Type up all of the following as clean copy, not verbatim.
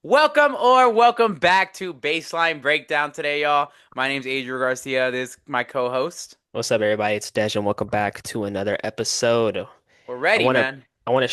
Welcome back to Baseline Breakdown today, y'all. My name's Adriel Garcia. This is my co-host. What's up, everybody? It's Dej, and welcome back to another episode. We're I ready, want to man. I want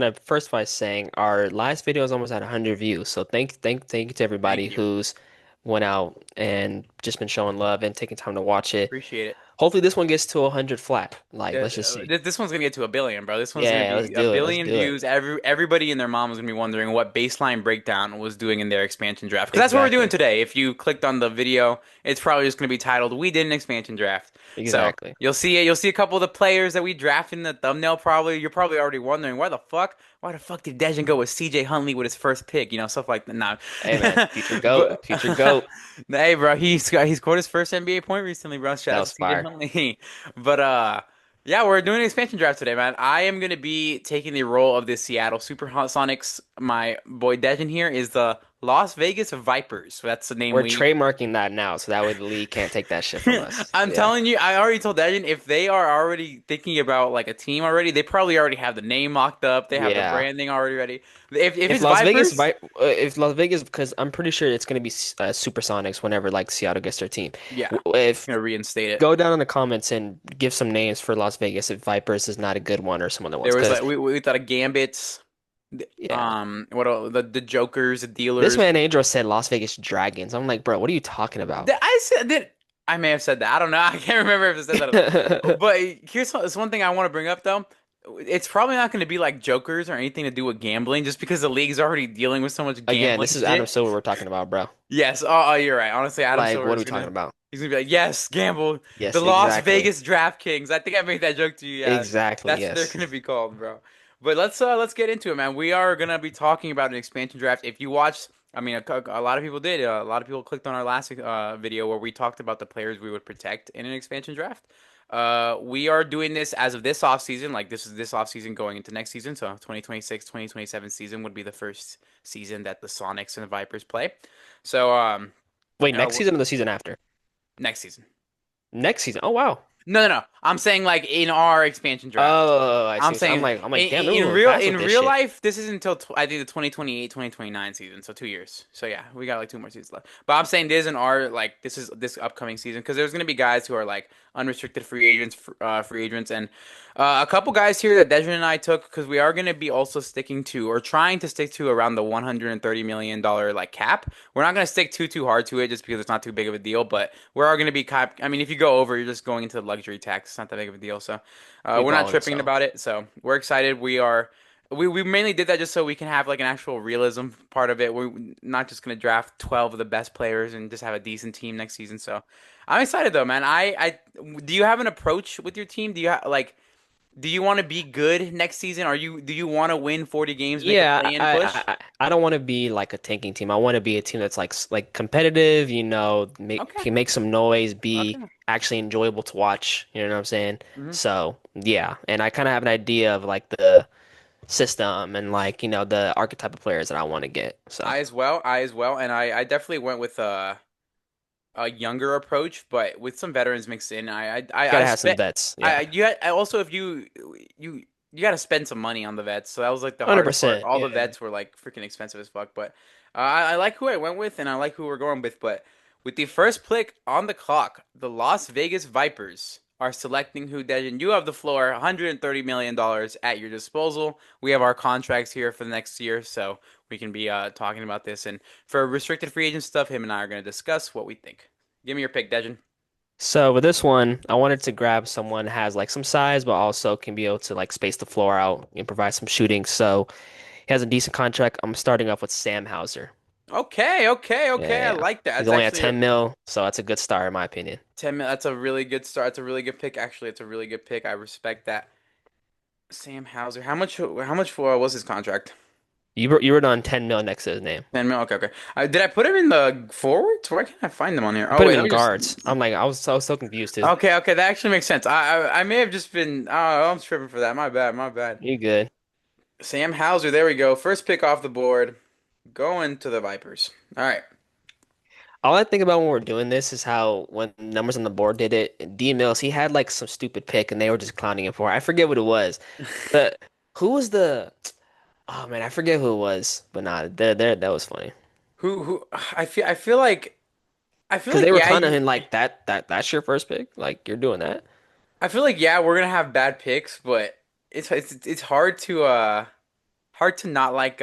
to first by saying our last video is almost at 100 views. So thank you to everybody Thank you. who's went out and just been showing love and taking time to watch it. Appreciate it. Hopefully this one gets to 100 flat. Like, Yeah, let's just see. this one's gonna get to a billion, bro. This one's gonna Yeah, let's be a do it. Let's billion do it. views. Everybody and their mom is gonna be wondering what Baseline Breakdown was doing in their expansion draft. Because that's what we're doing Exactly. today. If you clicked on the video, it's probably just gonna be titled "We did an expansion draft." So Exactly. you'll see it. You'll see a couple of the players that we drafted in the thumbnail. Probably you're probably already wondering why the fuck did Dejan go with C.J. Huntley with his first pick? You know, stuff like that. Nah. Hey man, future goat, But future goat. hey, bro, he scored his first NBA point recently, bro. Shout That out to was C.J. fire. Huntley. But yeah, we're doing an expansion draft today, man. I am gonna be taking the role of the Seattle Supersonics. My boy Dejan here is the Las Vegas Vipers. So that's the name We're we trademarking that now, so that way the league can't take that shit from us. I'm Yeah. telling you, I already told Dejan if they are already thinking about like a team already, they probably already have the name mocked up. They have the Yeah. branding already ready. If If it's Las Vegas, Vipers, if Las Vegas, because I'm pretty sure it's gonna be Supersonics whenever like Seattle gets their team. yeah, If gonna reinstate it. go down in the comments and give some names for Las Vegas if Vipers is not a good one or some other ones, There was because like we thought of Gambits, yeah, the Jokers, the this Dealers. man Andro said Las Vegas Dragons. I'm like, bro, what are you talking about? I said that I may have said that. I don't know. I can't remember if I said that or not. But here's one thing I want to bring up though. It's probably not going to be like Jokers or anything to do with gambling, just because the league's already dealing with so much Again, gambling this is Adam shit. Silver we're talking about, bro. Yes. You're right. Honestly, Adam Like, Silver what are is we talking gonna about? he's gonna be like, yes, gamble. The Yes, Las exactly, Vegas DraftKings. I think I made that joke to you. Yeah, exactly, that's what they're yes. gonna be called, bro. But let's get into it, man. We are gonna be talking about an expansion draft. If you watched, I mean, a lot of people did. A lot of people clicked on our last video where we talked about the players we would protect in an expansion draft. We are doing this as of this off season. Like this is this off season going into next season. So 2026, 2027 season would be the first season that the Sonics and the Vipers play. So Wait, uh, next season or the season after? next season. Next season. Oh wow. No. I'm saying like in our expansion draft. Oh, I see. I'm So I'm saying like, damn, they're in moving real fast with this shit. life, this is until tw I think the 2028, 2029 season, so 2 years. So yeah, we got like two more seasons left. But I'm saying this in our like this is this upcoming season because there's gonna be guys who are like unrestricted free agents, and a couple guys here that Dejan and I took because we are gonna be also sticking to or trying to stick to around the 130 million dollar like cap. We're not gonna stick too hard to it just because it's not too big of a deal, but we are gonna be cap. I mean, if you go over, you're just going into the luxury tax. It's not that big of a deal, so. We We're not balling tripping so. about it, so we're excited. We mainly did that just so we can have like an actual realism part of it. We're not just gonna draft 12 of the best players and just have a decent team next season. So I'm excited though, man. I do you have an approach with your team? Do you want to be good next season? Do you want to win 40 games, make a Yeah, play-in push? I don't want to be like a tanking team. I want to be a team that's like competitive, Okay, can make some noise, be okay. actually enjoyable to watch, you know what I'm saying? Mhm. So, yeah, and I kind of have an idea of like the system and like, the archetype of players that I want to get. So, I as well, and I definitely went with a younger approach, but with some veterans mixed in. I gotta have some spent vets. Yeah. I also if you you got to spend some money on the vets, so that was like the hardest part. 100%. All the Yeah. vets were like freaking expensive as fuck, but I like who I went with and I like who we're going with. But with the first pick on the clock, the Las Vegas Vipers are selecting who Dejan. You have the floor, $130 million at your disposal. We have our contracts here for the next year, so we can be talking about this. And for restricted free agent stuff, him and I are going to discuss what we think. Give me your pick, Dejan. So with this one, I wanted to grab someone who has like some size, but also can be able to like space the floor out and provide some shooting. So he has a decent contract. I'm starting off with Sam Hauser. Okay. I Yeah. like that. He's That's only at actually a 10 mil, so that's a good start in my opinion. 10 minutes. That's a really good start. That's a really good pick. Actually, it's a really good pick. I respect that. Sam Hauser. How much for was his contract? You were on 10 mil next to his name. 10 mil. Okay. Did I put him in the forwards? Why can't I find them on here? I Oh put him wait, let in me just. guards. I was so confused too. Okay. That actually makes sense. I may have just been. Oh, I'm tripping for that. My bad. You good. Sam Hauser. There we go. First pick off the board. Going to the Vipers. All right. All I think about when we're doing this is how when numbers on the board did it, D Mills, he had like some stupid pick and they were just clowning him for it. I forget what it was. But who was the Oh man, I forget who it was, but nah, there that was funny. Who I feel Because like they were yeah, kind of in like that's your first pick. Like you're doing that. I feel like yeah, we're gonna have bad picks, but it's hard to not like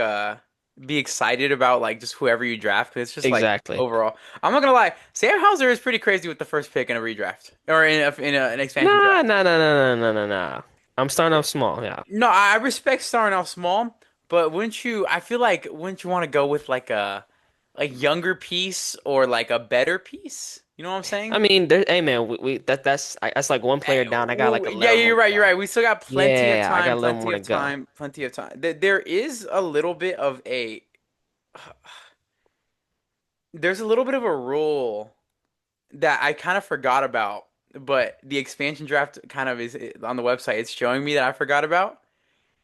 be excited about like just whoever you draft because it's just like Exactly. overall. I'm not gonna lie, Sam Hauser is pretty crazy with the first pick in a redraft or an expansion Nah, draft. nah, nah, nah, nah, nah, nah, nah. I'm starting off small. Yeah. No, I respect starting off small, but wouldn't you? I feel like wouldn't you want to go with like a younger piece or like a better piece? You know what I'm saying? I mean, hey man, that's like one player down. I got like a Yeah, little more you're to right. You're go. right. We still got plenty of Yeah, I time, got a little plenty more to of go. time, plenty of time. There is a little bit of a there's a little bit of a rule that I kind of forgot about, but the expansion draft kind of is on the website. It's showing me that I forgot about.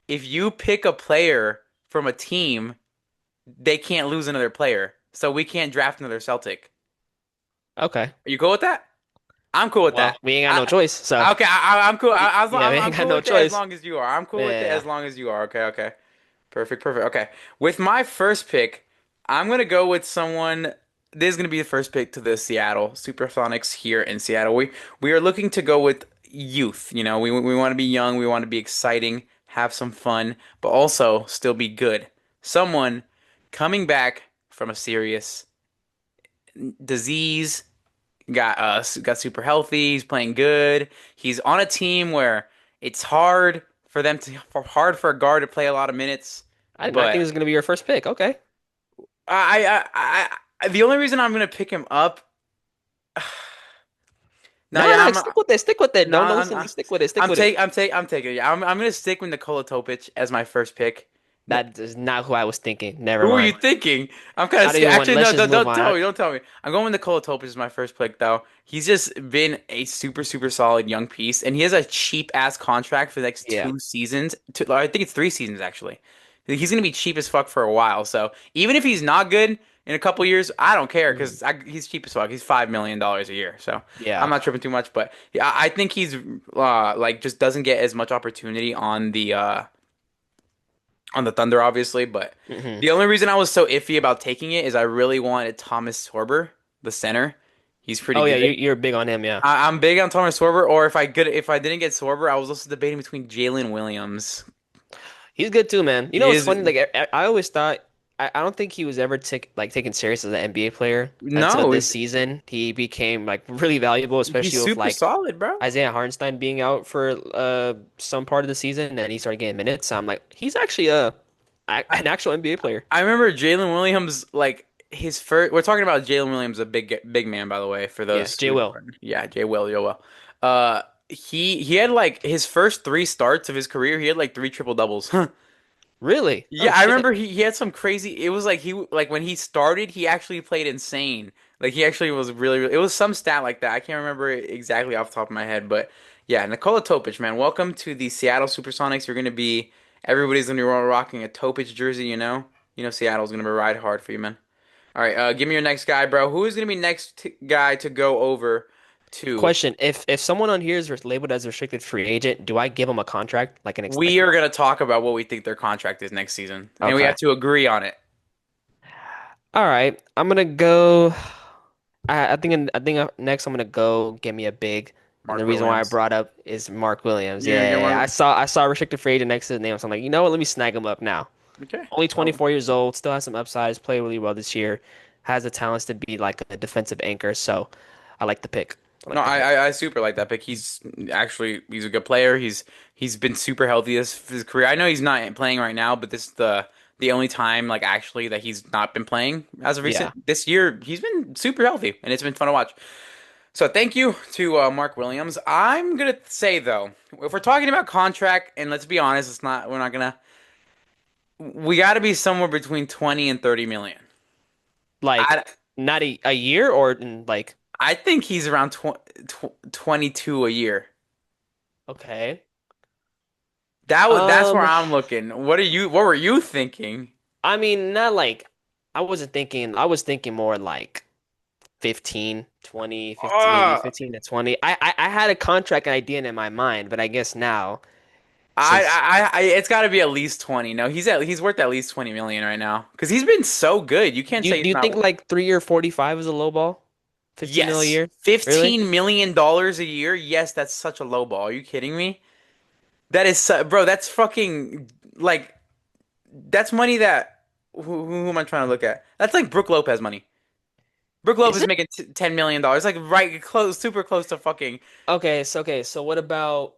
If you pick a player from a team, they can't lose another player. So we can't draft another Celtic. Okay. Are you cool with that? I'm cool with Well, that. we ain't got no I, choice, so okay, I'm cool. yeah, we I'm ain't got cool no with it as choice. long as you are. I'm cool with it Yeah. as long as you are. Okay, okay. Perfect, perfect. Okay. With my first pick, I'm gonna go with someone. This is gonna be the first pick to the Seattle Supersonics here in Seattle. We are looking to go with youth. You know, we want to be young, we want to be exciting, have some fun, but also still be good. Someone coming back from a serious disease, got super healthy. He's playing good. He's on a team where it's hard for a guard to play a lot of minutes, I did not think but this was gonna be your first pick. Okay. the only reason I'm gonna pick him up. No, Nah, yeah, nah, stick with it. Stick with it. no, Don't listen to me. Stick with it. Stick with it. I'm taking it. Yeah, I'm gonna stick with Nikola Topic as my first pick. That is not who I was thinking. Never Who are you mind. thinking? I'm kind of I don't scared. even want. Actually, Let's no, just move don't on. tell me. Don't tell me. I'm going with Nikola Topic as my first pick, though. He's just been a super solid young piece, and he has a cheap ass contract for the next Yeah. 2 seasons. I think it's 3 seasons actually. He's gonna be cheap as fuck for a while. So even if he's not good in a couple years, I don't care Mhm. because he's cheap as fuck. He's $5 million a year, so I'm Yeah. not tripping too much. But yeah, I think he's like just doesn't get as much opportunity on the Thunder, obviously, but Hmm. the only reason I was so iffy about taking it is I really wanted Thomas Sorber, the center. He's pretty Oh yeah, good. you're big on him. Yeah. I'm big on Thomas Sorber, or if I didn't get Sorber, I was also debating between Jalen Williams. He's good too, man. You know He what's is funny? Like I always thought I don't think he was ever taken serious as an NBA player until no, this season. He became like really valuable, he's especially with super like solid, bro. Isaiah Hartenstein being out for some part of the season, and he started getting minutes. So I'm like, he's actually I, an actual NBA player. I remember Jalen Williams like his first. We're talking about Jalen Williams, a big man, by the way, for Yeah, those Jay who Will. yeah, Jay Will, Joe Will. He had like his first 3 starts of his career, he had like 3 triple doubles. Really? Oh Yeah, I shit. remember he had some crazy. It was like like when he started, he actually played insane. Like he actually was really. It was some stat like that. I can't remember it exactly off the top of my head, but yeah, Nikola Topic, man. Welcome to the Seattle SuperSonics. You're gonna be everybody's gonna be rocking a Topic jersey. Seattle's gonna be ride hard for you, man. All right, give me your next guy, bro. Who is gonna be guy to go over to? Question: If someone on here is labeled as a restricted free agent, do I give them a contract like an We are gonna talk about what we think their contract is next season, and we Okay. have to agree on it. All right. I'm gonna go. Next I'm gonna go get me a big, and the Mark reason why I Williams. brought up is Mark Williams. You're gonna get Yeah, Mark. I saw restricted free agent next to his name, so I'm like, you know what? Let me snag him up now. Okay. Only Well, 24 years old, still has some upside. Has played really well this year. Has the talents to be like a defensive anchor. So I like the pick. I no, like the pick. I super like that pick. He's a good player. He's been super healthy this his career. I know he's not playing right now, but this is the only time like actually that he's not been playing as of Yeah. recent. This year he's been super healthy and it's been fun to watch. So thank you to Mark Williams. I'm gonna say though, if we're talking about contract, and let's be honest, it's not we're not gonna we got to be somewhere between 20 and 30 million. Like I not a year or in like I think he's around 22 a year. okay. That's where Um, I'm looking. What were you thinking? I mean, not like I wasn't thinking. I was thinking more like 15, 20, 15, maybe Oh, 15 to 20. I had a contract idea in my mind, but I guess now. Since It's got to be at least 20. No, he's worth at least 20 million right now because he's been so good. You can't do you, say do he's you think not. like 3 or 45 is a low ball? 15 mil a Yes, year? Really? $15 million a year. Yes, that's such a low ball. Are you kidding me? That is, bro. That's fucking like that's money that who am I trying to look at? That's like Brooke Lopez money. Brooke Is Lopez it? making $10 million, like right close, super close to fucking. Okay, so what about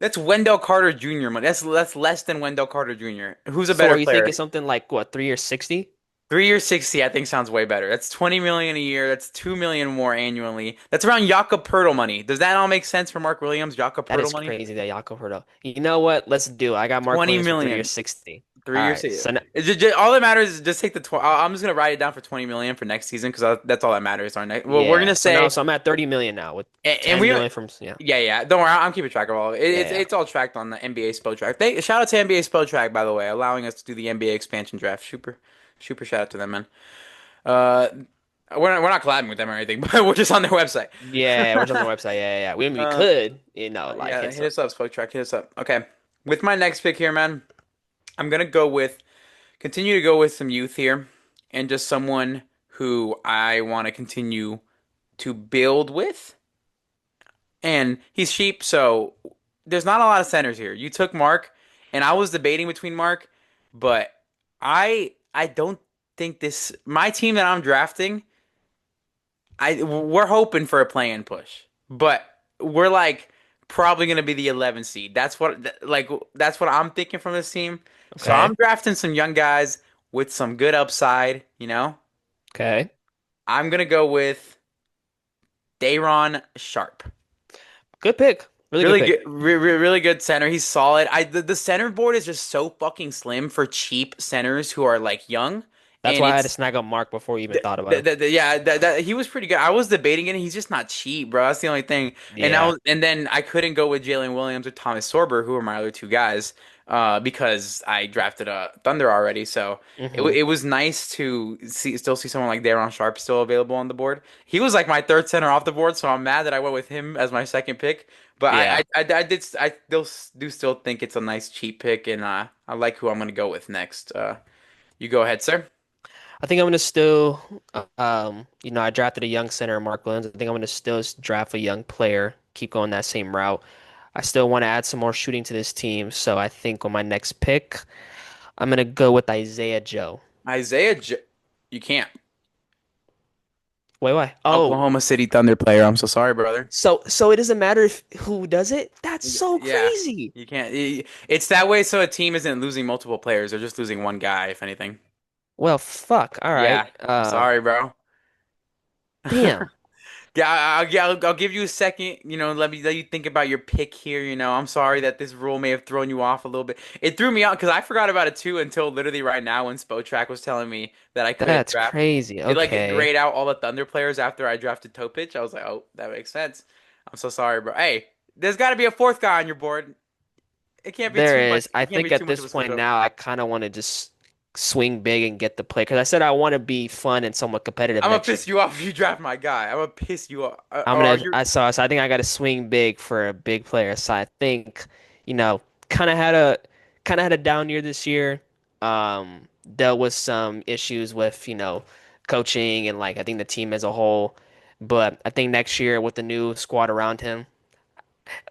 That's Wendell Carter Jr. money. That's less than Wendell Carter Jr. Who's a so better are you thinking player? something like what, 3 or 60? 3 years 60, I think sounds way better. That's 20 million a year. That's 2 million more annually. That's around Jakob Poeltl money. Does that all make sense for Mark Williams? Jakob That Poeltl is money? crazy that Jakob Hurdo. You know what? Let's do it. I got Mark 20 Williams for 3 or million. 60. All 3 years. right. So now, All that matters is just take the. I'm just gonna write it down for 20 million for next season because that's all that matters. Our next. Well, we're gonna yeah. So now say, so I'm at 30 million now with and 10 we. million from yeah. Yeah, yeah. Don't worry. I'm keeping track of all of it. Yeah, It's yeah. it's all tracked on the NBA Spo track. Shout out to NBA Spo track, by the way, allowing us to do the NBA expansion draft. Super shout out to them, man. Uh, we're not collabing with them or anything, but we're just on their website. Yeah, we're just on the website. Yeah, yeah, yeah. We Uh, could, like yeah, hit hit some. us up, Spoke Track. Hit us up. Okay, with my next pick here, man, I'm gonna continue to go with some youth here, and just someone who I want to continue to build with. And he's cheap, so there's not a lot of centers here. You took Mark, and I was debating between Mark, but I don't think this my team that I'm drafting. We're hoping for a play-in push, but we're like probably gonna be the 11 seed. That's what I'm thinking from this team. So I'm Okay. drafting some young guys with some good upside. Okay. I'm gonna go with Dayron Sharp. Good pick. Really good Really pick. good, really good center. He's solid. The center board is just so fucking slim for cheap centers who are like young, That's and why I had to it's snag up Mark before you even thought about him. Yeah, he was pretty good. I was debating it. He's just not cheap, bro. That's the only thing. Yeah. And then I couldn't go with Jalen Williams or Thomas Sorber, who are my other two guys, because I drafted a Thunder already. So hmm it was nice to still see someone like Daron Sharp still available on the board. He was like my third center off the board, so I'm mad that I went with him as my second pick. But Yeah. I still think it's a nice cheap pick, and I like who I'm gonna go with next. You go ahead, sir. I think I'm gonna still, I drafted a young center, Mark Williams. I think I'm gonna still draft a young player, keep going that same route. I still want to add some more shooting to this team, so I think on my next pick, I'm gonna go with Isaiah Joe. You can't. Wait, why? Oh, Oklahoma City Thunder player. I'm so sorry, brother. so it doesn't matter if who does it? That's so Yeah, crazy. you can't. It's that way so a team isn't losing multiple players. They're just losing one guy, if anything. Well, fuck. All right. Yeah, I'm sorry, bro. Damn. Yeah, I'll give you a second. Let you think about your pick here. I'm sorry that this rule may have thrown you off a little bit. It threw me out because I forgot about it too until literally right now when Spotrac was telling me that I couldn't That's draft. crazy. It like Okay. grayed out all the Thunder players after I drafted Topic. I was like, oh, that makes sense. I'm so sorry, bro. Hey, there's got to be a fourth guy on your board. It can't be too There much. is. I It can't think be too at much this of a switch point up. now, I kind of want to just swing big and get the play because I said I want to be fun and somewhat competitive I'm gonna next year. piss you off if you draft my guy. I'm gonna piss you off. I'm Or gonna. you So I think I got to swing big for a big player. So I think, you know, kind of had a down year this year. Dealt with some issues with coaching and like I think the team as a whole. But I think next year with the new squad around him,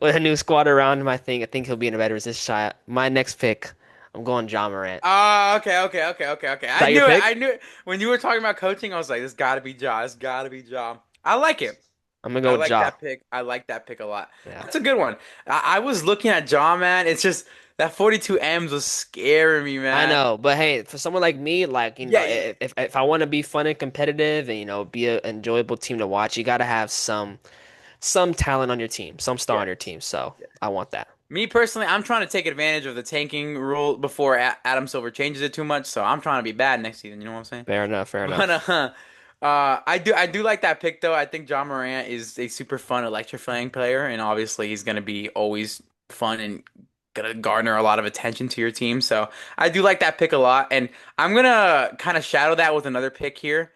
I think he'll be in a better position. My next pick, I'm going John Morant. Okay. Is that your I pick? knew it. When you were talking about coaching, I was like, this gotta be Ja. This gotta be Ja. I like it. I'm gonna I go with like Ja. that pick. I like that pick a lot. Yeah. That's a good one. I was looking at Ja, man. It's just that 42 M's was scaring me, I man. know, but hey, for someone like me, like Yeah, if I want to be fun and competitive and be an enjoyable team to watch, you got to have some talent on your team, some star yeah. on your team. So I want that. Me personally, I'm trying to take advantage of the tanking rule before Adam Silver changes it too much. So I'm trying to be bad next season. You know what I'm saying? Fair enough. Fair But enough. I do like that pick though. I think John Morant is a super fun, electrifying player, and obviously he's gonna be always fun and gonna garner a lot of attention to your team. So I do like that pick a lot, and I'm gonna kind of shadow that with another pick here.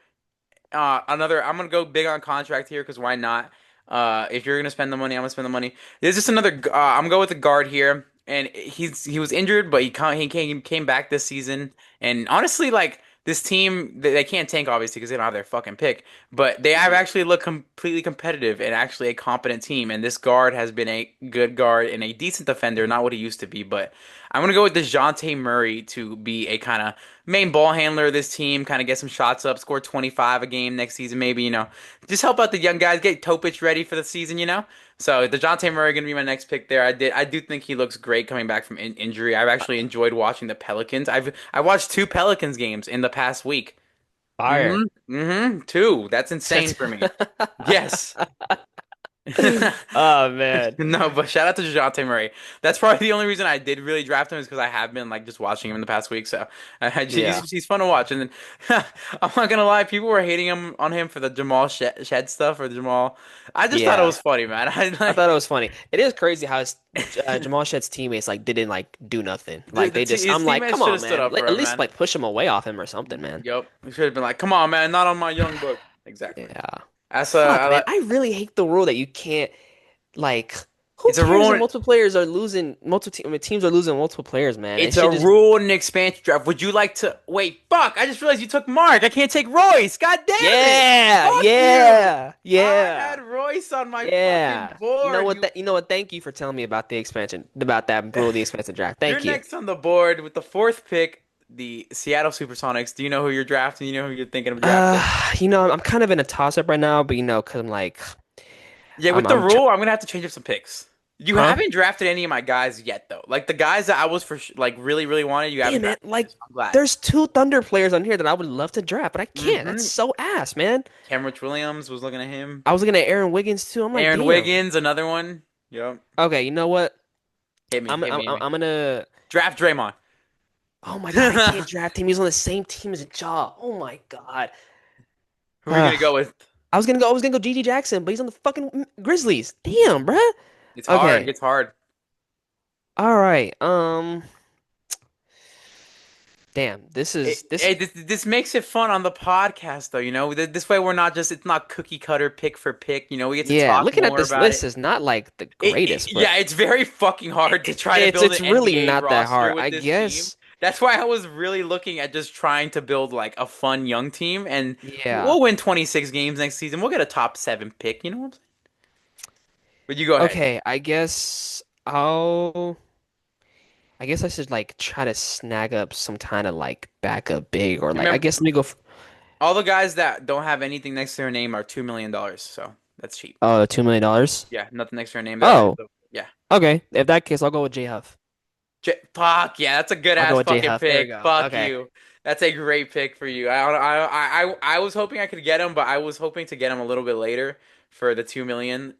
I'm gonna go big on contract here because why not? If you're gonna spend the money, I'm gonna spend the money. There's just I'm gonna go with the guard here. and he was injured, but he came back this season. And honestly, like this team, they can't tank obviously because they don't have their fucking pick, but they have actually looked completely competitive and actually a competent team. And this guard has been a good guard and a decent defender, not what he used to be. But I'm gonna go with DeJounte Murray to be a kind of main ball handler of this team, kind of get some shots up, score 25 a game next season, maybe, just help out the young guys, get Topic ready for the season. So DeJounte Murray gonna be my next pick there. I do think he looks great coming back from injury. I've actually enjoyed watching the Pelicans. I watched two Pelicans games in the past week. Fire. Two. That's insane That's for me. Yes. Oh man. No, but shout out to DeJounte Murray. That's probably the only reason I did really draft him is because I have been like just watching him in the past week. So Yeah. he's fun to watch. And then I'm not gonna lie, people were hating him for the Jamal Shed stuff or the Jamal. I just thought it Yeah. was funny, man. I I like thought it was funny. It is crazy how Jamal Shedd's teammates like didn't like do nothing. Like they just, his I'm like, teammates come should on, have stood man. up for At him, least man. like push him away off him or something, man. Yep, we should have been like, come on, man, not on my young book. Exactly. Yeah. That's Fuck, man. I really hate the rule that you can't like. Who it's a cares if rule. multiple players are losing I mean, teams are losing multiple players, man. It It's a should just rule in an expansion draft. Would you like to wait? Fuck! I just realized you took Mark. I can't take Royce. God damn it! yeah, Fuck you! yeah, I yeah, had Royce on my fucking yeah. You know board. what? You know what? Thank you for telling me about the expansion, about that rule, of the expansion draft. You're Thank you. next on the board with the fourth pick, the Seattle SuperSonics. Do you know who you're drafting? You know who you're thinking of drafting? I'm kind of in a toss-up right now, but because I'm like, Yeah, I'm, with the I'm, tr rule, I'm gonna have to change up some picks. You huh? haven't drafted any of my guys yet, though. Like the guys that I was like really, really wanted, you haven't Damn, man. drafted Like, yet. So I'm glad. there's two Thunder players on here that I would love to draft, but I can't. That's hmm so ass, man. Cameron Williams was looking at him. I was looking at Aaron Wiggins too. I'm like, Aaron damn. Wiggins, another one. Yep. Okay, you know what? Hit me, I'm hit I'm me, hit I'm me. I'm gonna. Draft Draymond. Oh my God, I can't draft him. He's on the same team as Ja. Oh my God. Who are you gonna go with? I was gonna go GG Jackson, but he's on the fucking Grizzlies. Damn, bruh. It's hard. Okay. It's hard. All right. Damn. This It, is this. hey, this makes it fun on the podcast, though. This way we're not just it's not cookie cutter pick for pick. We get to Yeah. talk Looking at more this about list it. is not like the greatest, but Yeah, it's very fucking hard to try to it's build it's an really NBA not that roster hard. with I this team. guess. That's why I was really looking at just trying to build like a fun young team, and Yeah. we'll win 26 games next season. We'll get a top seven pick. You know what I'm saying? But you go ahead. Okay. I guess I should like try to snag up some kind of like backup big or like I Remember, guess let me go. all the guys that don't have anything next to their name are $2 million, so that's cheap. Oh, $2 million. Yeah, nothing next to their name. Oh, Yeah. okay. If that case, I'll go with J Huff. Fuck yeah, that's a good I'll go ass with J fucking Huff. There we pick. go. Fuck Okay. you. That's a great pick for you. I was hoping I could get him, but I was hoping to get him a little bit later for the 2 million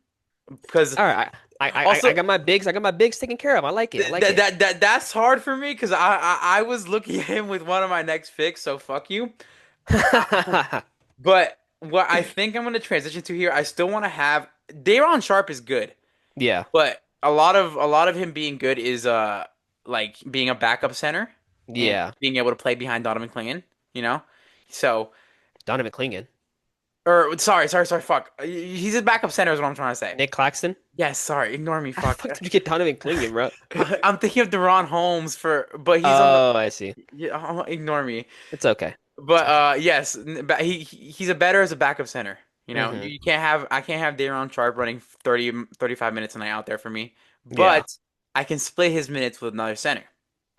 because All right. I also got my bigs. I got my bigs taken care of. I like it. I like it. that's hard for me because I was looking at him with one of my next picks. So fuck you. But what I think I'm gonna transition to here, I still want to have Day'Ron Sharpe is good. Yeah. But a lot of him being good is like being a backup center and Yeah. being able to play behind Donovan Clingan, you know? So Donovan Clingan. or sorry, fuck. He's a backup center is what I'm trying to say. Nick Claxton. Yes, sorry, ignore me, How the fuck. fuck did you get Donovan Clingan, bro? I'm thinking of Deron Holmes but he's on the Oh, I see. yeah, ignore me. It's okay. It's But okay. yes, he's a better as a backup center. Hmm. You can't have I can't have Day'Ron Sharpe running 35 minutes a night out there for me. Yeah. But I can split his minutes with another center.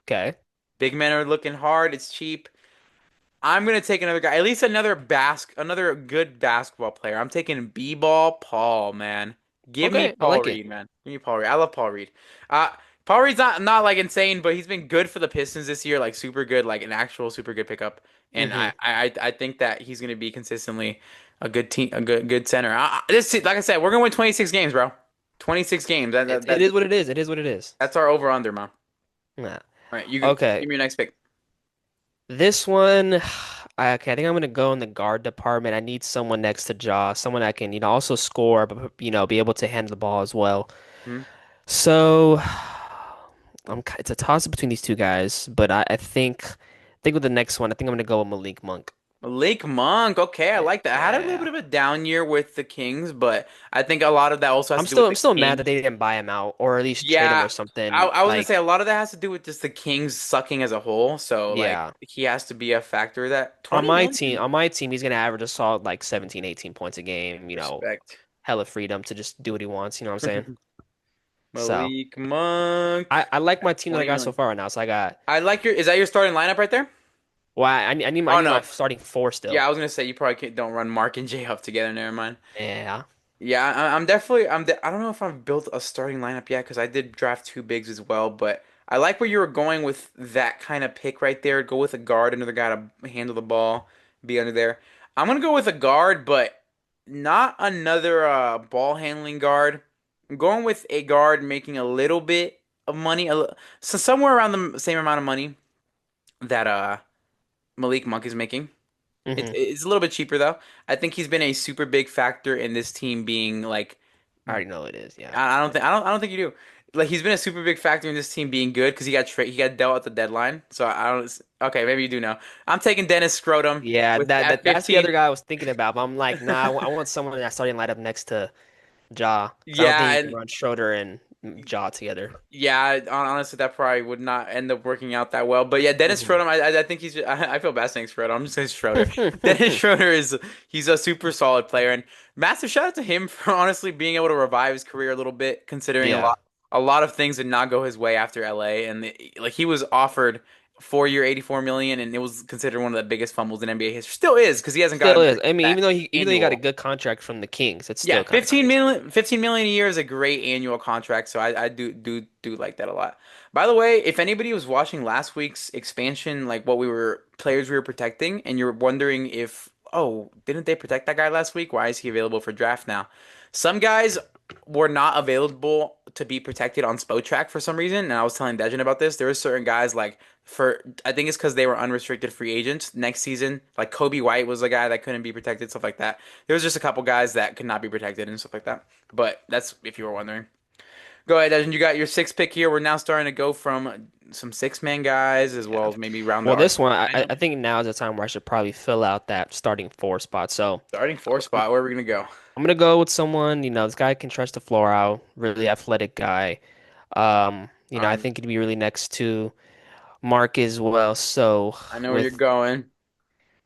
Okay. Big men are looking hard. It's cheap. I'm gonna take another guy, at least another good basketball player. I'm taking B-ball Paul, man. Give me Okay. I Paul like it. Reed, man. Give me Paul Reed. I love Paul Reed. Uh, Paul Reed's not like insane, but he's been good for the Pistons this year, like super good, like an actual super good pickup. And Hmm. I think that he's gonna be consistently a good team, a good center. Like I said, we're gonna win 26 games, bro. 26 games. It is what it is. It is what it is. That's our over under, man. Nah. All right, you give Okay. me your next pick. This one, okay, I think I'm gonna go in the guard department. I need someone next to Ja, someone that can, also score, but be able to handle the ball as well. Hmm? So, it's a toss up between these two guys, but I think with the next one, I think I'm gonna go with Malik Monk. Lake Monk. Okay, I like that. I had a little bit Yeah. of a down year with the Kings, but I think a lot of that also has I'm to do with still I'm the still mad that Kings. they didn't buy him out or at least trade him Yeah, or something. I was gonna say Like, a lot of that has to do with just the Kings sucking as a whole. So like yeah. he has to be a factor. That 20 million. On my team, he's gonna average a solid like 17, 18 points a game, Respect. hella freedom to just do what he wants, you know what I'm saying? So Malik Monk. I like my team that I 20 got so million. far right now. So I got I like your. Is that your starting lineup right there? I Oh need my no. starting four Yeah, still. I was gonna say you probably don't run Mark and J Huff together. Never mind. Yeah. Yeah, I'm definitely. I don't know if I've built a starting lineup yet because I did draft two bigs as well. But I like where you were going with that kind of pick right there. Go with a guard, another guy to handle the ball, be under there. I'm gonna go with a guard, but not another ball handling guard. I'm going with a guard making a little bit of money, so somewhere around the same amount of money that Malik Monk is making. Hmm. It's a little bit cheaper though. I think he's been a super big factor in this team being like I already know it is. Yeah. I don't think you do. Like he's been a super big factor in this team being good because he got dealt at the deadline. So I don't okay, maybe you do know. I'm taking Dennis Scrotum Yeah, with at that's the 15. other guy I was thinking about. But I'm like, nah, I want someone in that starting lineup next to Ja, because I don't think Yeah, you can and run Schroeder and Ja together. yeah, honestly, that probably would not end up working out that well. But yeah, Dennis Hmm. Schroeder, I think I feel bad saying Schroeder. I'm just saying Schroeder. Dennis Schroeder he's a super solid player, and massive shout out to him for honestly being able to revive his career a little bit, considering Yeah, a lot of things did not go his way after LA, and like he was offered 4 year, 84 million, and it was considered one of the biggest fumbles in NBA history. Still is because he hasn't still gotten is. I mean, that even though he got a annual. good contract from the Kings, it's Yeah, still kind of 15 million a year is a great annual contract, so I do like that a lot. By the way, if anybody was watching last week's expansion, like what we were players we were protecting, and you're wondering if, oh, didn't they protect that guy last week? Why is he available for draft now? Some guys were not available to be protected on Spotrac for some reason, and I was telling Dejan about this. There were certain guys like for I think it's because they were unrestricted free agents next season. Like Kobe White was a guy that couldn't be protected, stuff like that. There was just a couple guys that could not be protected and stuff like that. But that's if you were wondering. Go ahead, Dejan. You got your sixth pick here. We're now starting to go from some six man guys as well yeah. as maybe round Well, our this one lineup. I think now is the time where I should probably fill out that starting four spot. So Starting four spot. Where are we gonna go? I'm gonna go with someone, this guy can stretch the floor out, really athletic guy. I Um, think he'd be really next to Mark as well. So I know where you're with, going.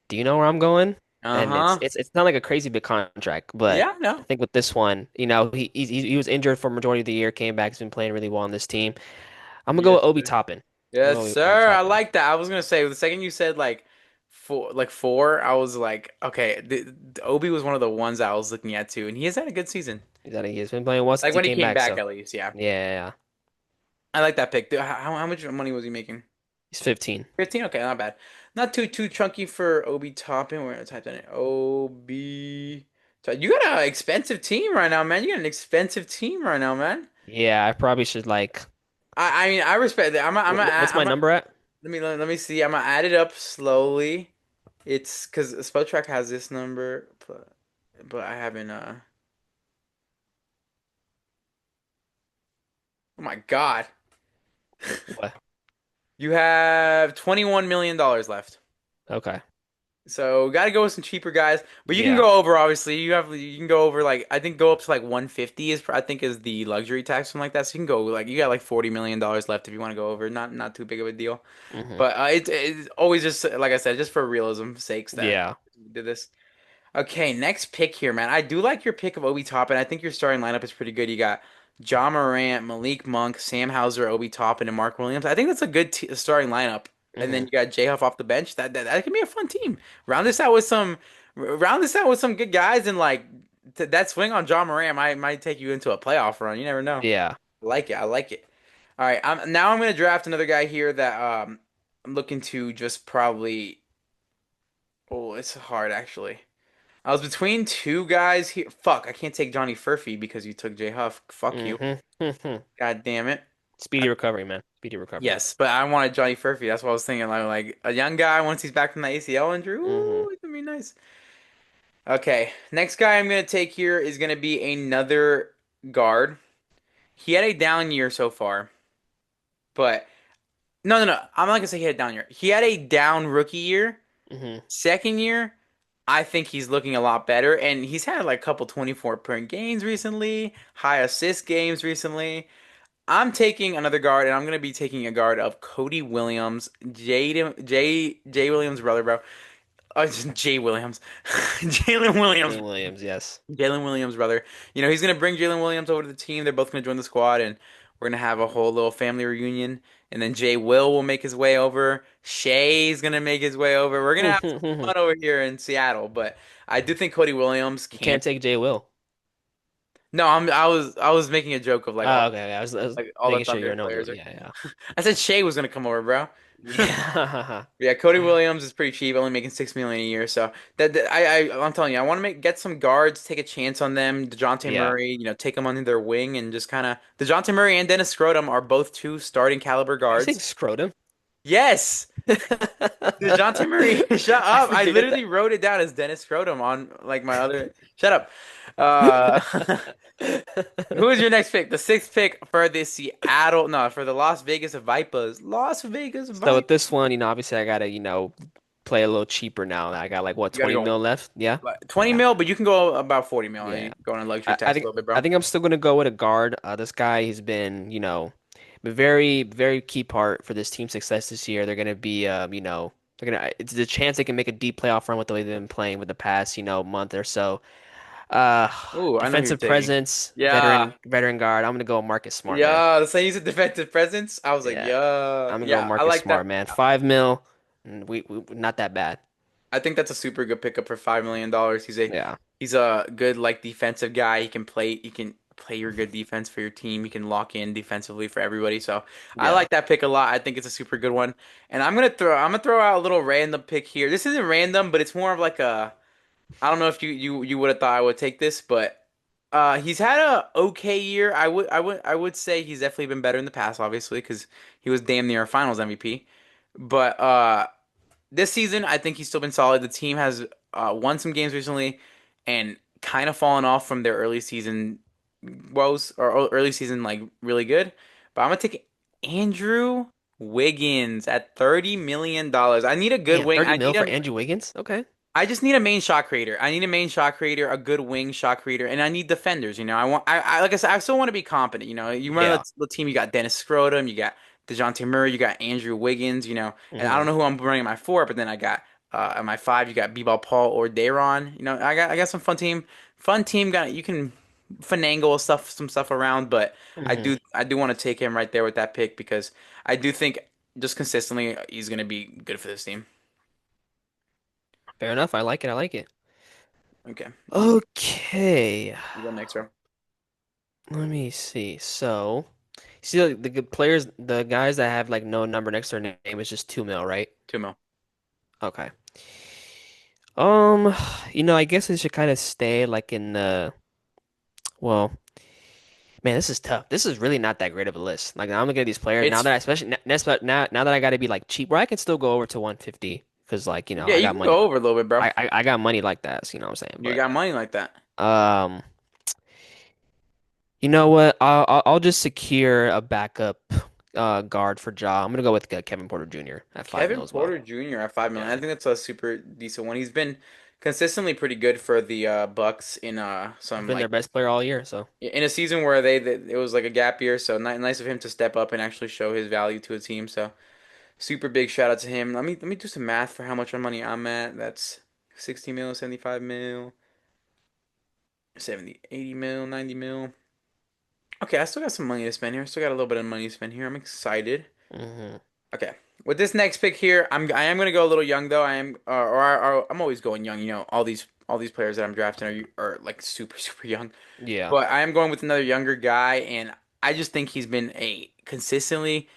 do you know where I'm going? And Uh-huh. it's not like a crazy big contract, but Yeah, I no. think with this one, he was injured for majority of the year, came back, he's been playing really well on this team. I'm gonna go Yes, with Obi sir. Toppin. I'm Yes, gonna go with Obi sir. I Toppin. like that. I was gonna say the second you said like four, I was like, okay, the Obi was one of the ones I was looking at too, and he has had a good season. He's been playing well since Like he when he came came back, back, so at least. Yeah, yeah. I like that pick. Dude, how much money was he making? He's 15. 15. Okay, not bad. Not too chunky for Obi Toppin. We're gonna type that in. Obi. So you got an expensive team right now, man. You got an expensive team right now, man. Yeah, I probably should like. I mean, I respect that. What's my number at? Let me see. I'm gonna add it up slowly. It's because Spelltrack has this number, but I haven't. Oh my God, What? you have $21 million left. Okay. So got to go with some cheaper guys, but you can Yeah. go over. Obviously, you can go over like I think go up to like 150 is I think is the luxury tax something like that. So you can go like you got like $40 million left if you want to go over. Not too big of a deal, Hmm. but it's always just like I said, just for realism's sakes that Yeah. we did this. Okay, next pick here, man. I do like your pick of Obi Toppin. I think your starting lineup is pretty good. You got John Morant, Malik Monk, Sam Hauser, Obi Toppin, and Mark Williams. I think that's a good starting lineup. And then Hmm. you got Jay Huff off the bench. That can be a fun team. Round this out with some good guys, and like that swing on John Morant might take you into a playoff run. You never know. Yeah. I like it. I like it. All right, I'm gonna draft another guy here that I'm looking to just probably. Oh, it's hard actually. I was between two guys here. Fuck, I can't take Johnny Furphy because you took Jay Huff. Fuck you. Hmm. Hmm. God damn it. Speedy recovery, man. Speedy recovery. Yes, but I wanted Johnny Furphy. That's what I was thinking. Like a young guy once he's back from the ACL injury. Hmm. Ooh, it's gonna be nice. Okay, next guy I'm gonna take here is gonna be another guard. He had a down year so far, but no. I'm not gonna say he had a down year. He had a down rookie year, Hmm. Second year, I think he's looking a lot better, and he's had like a couple 24-point games recently, high assist games recently. I'm taking another guard, and I'm gonna be taking a guard of Cody Williams, Jay Williams' brother, bro. Oh, it's Jay Williams, Jalen Williams, Jalen Williams, yes. Jalen Williams' brother. You know, he's gonna bring Jalen Williams over to the team. They're both gonna join the squad, and we're gonna have a whole little family reunion. And then Jay will make his way over. Shay's gonna make his way over. We're gonna have some You fun over here in Seattle. But I do think Cody Williams can. can't take Jay Will. No, I was making a joke of Oh, okay. I was like all the making sure Thunder you're no. players are. Yeah, I said Shay was gonna come over, bro. yeah. Yeah, Cody Yeah. Williams is pretty cheap, only making 6 million a year. So I'm telling you, I want to get some guards, take a chance on them. Dejounte Yeah. Murray, take them under their wing and just kind of Dejounte Murray and Dennis Scrotum are both two starting caliber You think guards. scrotum? Yes, Dejounte Murray, shut I up! I forget literally that. wrote it down as Dennis Scrotum on like my other. Shut up. Uh, who is your next pick? The sixth pick for the Seattle, no, for the Las Vegas Vipers. Las Vegas So with this Vipers. one, obviously I gotta, play a little cheaper now. I got like what, You gotta 20 go mil left? Yeah. like 20 Yeah. mil, but you can go about 40 mil and Yeah. you go on a luxury I tax a think little bit, I bro. think I'm still gonna go with a guard. This guy, he's been, a very, very key part for this team's success this year. They're gonna be, they're gonna. It's the chance they can make a deep playoff run with the way they've been playing with the past, month or so. Uh, Ooh, I know who you're Defensive taking. presence, Yeah. veteran guard. I'm gonna go Marcus Smart, man. Yeah. So he's a defensive presence. I was like, Yeah, yeah. I'm gonna go Yeah, I Marcus like Smart, that. man. 5 mil, we not that bad. I think that's a super good pickup for $5 million. Yeah, He's a good like defensive guy. He can play your good defense for your team. He can lock in defensively for everybody. So I yeah. like that pick a lot. I think it's a super good one. And I'm gonna throw out a little random pick here. This isn't random, but it's more of like a I don't know if you would have thought I would take this, but he's had a okay year. I would say he's definitely been better in the past, obviously, because he was damn near a Finals MVP. But this season, I think he's still been solid. The team has won some games recently, and kind of fallen off from their early season woes or early season like really good. But I'm gonna take Andrew Wiggins at $30 million. I need a good Damn, wing. 30 I mil need for a Andrew Wiggins. Okay. I just need a main shot creator. I need a main shot creator, a good wing shot creator, and I need defenders. Like I said, I still want to be competent. You remember Yeah. the team? You got Dennis Scrotum, you got Dejounte Murray, you got Andrew Wiggins. And I Hmm. don't know who I'm running my four, but then I got at my five, you got B-ball Paul or Dayron. I got some fun team. Got you can finagle some stuff around, but I Hmm. do I do want to take him right there with that pick because I do think just consistently he's gonna be good for this team. Fair enough. I like it. I like it. Okay, Okay. you go next, bro. Let me see. So, see like, the good players, the guys that have like no number next to their name is just 2 mil, right? 2 mil. Okay. I guess it should kind of stay like in the, well, man, this is tough. This is really not that great of a list. Like I'm looking at these players now It's that I especially now that I got to be like cheap, where I can still go over to 150 because like, Yeah, I you got can money. go over a little bit, bro. I got money like that, so you know what I'm You saying? got money like that. But you know what? I'll just secure a backup guard for Ja. I'm gonna go with Kevin Porter Jr. at 5 mil Kevin as well. Porter Jr. at 5 million. I Yeah. think that's a super decent one. He's been consistently pretty good for the Bucks in He's some been their like best player all year, so in a season where it was like a gap year. So nice of him to step up and actually show his value to a team. So super big shout out to him. Let me do some math for how much money I'm at. That's 60 mil, 75 mil, 70, 80 mil, 90 mil. Okay, I still got some money to spend here. Still got a little bit of money to spend here. I'm excited. hmm Okay. With this next pick here, I am gonna go a little young though. I am I'm always going young. All these players that I'm drafting are like super super young. yeah. But I am going with another younger guy, and I just think he's been a consistently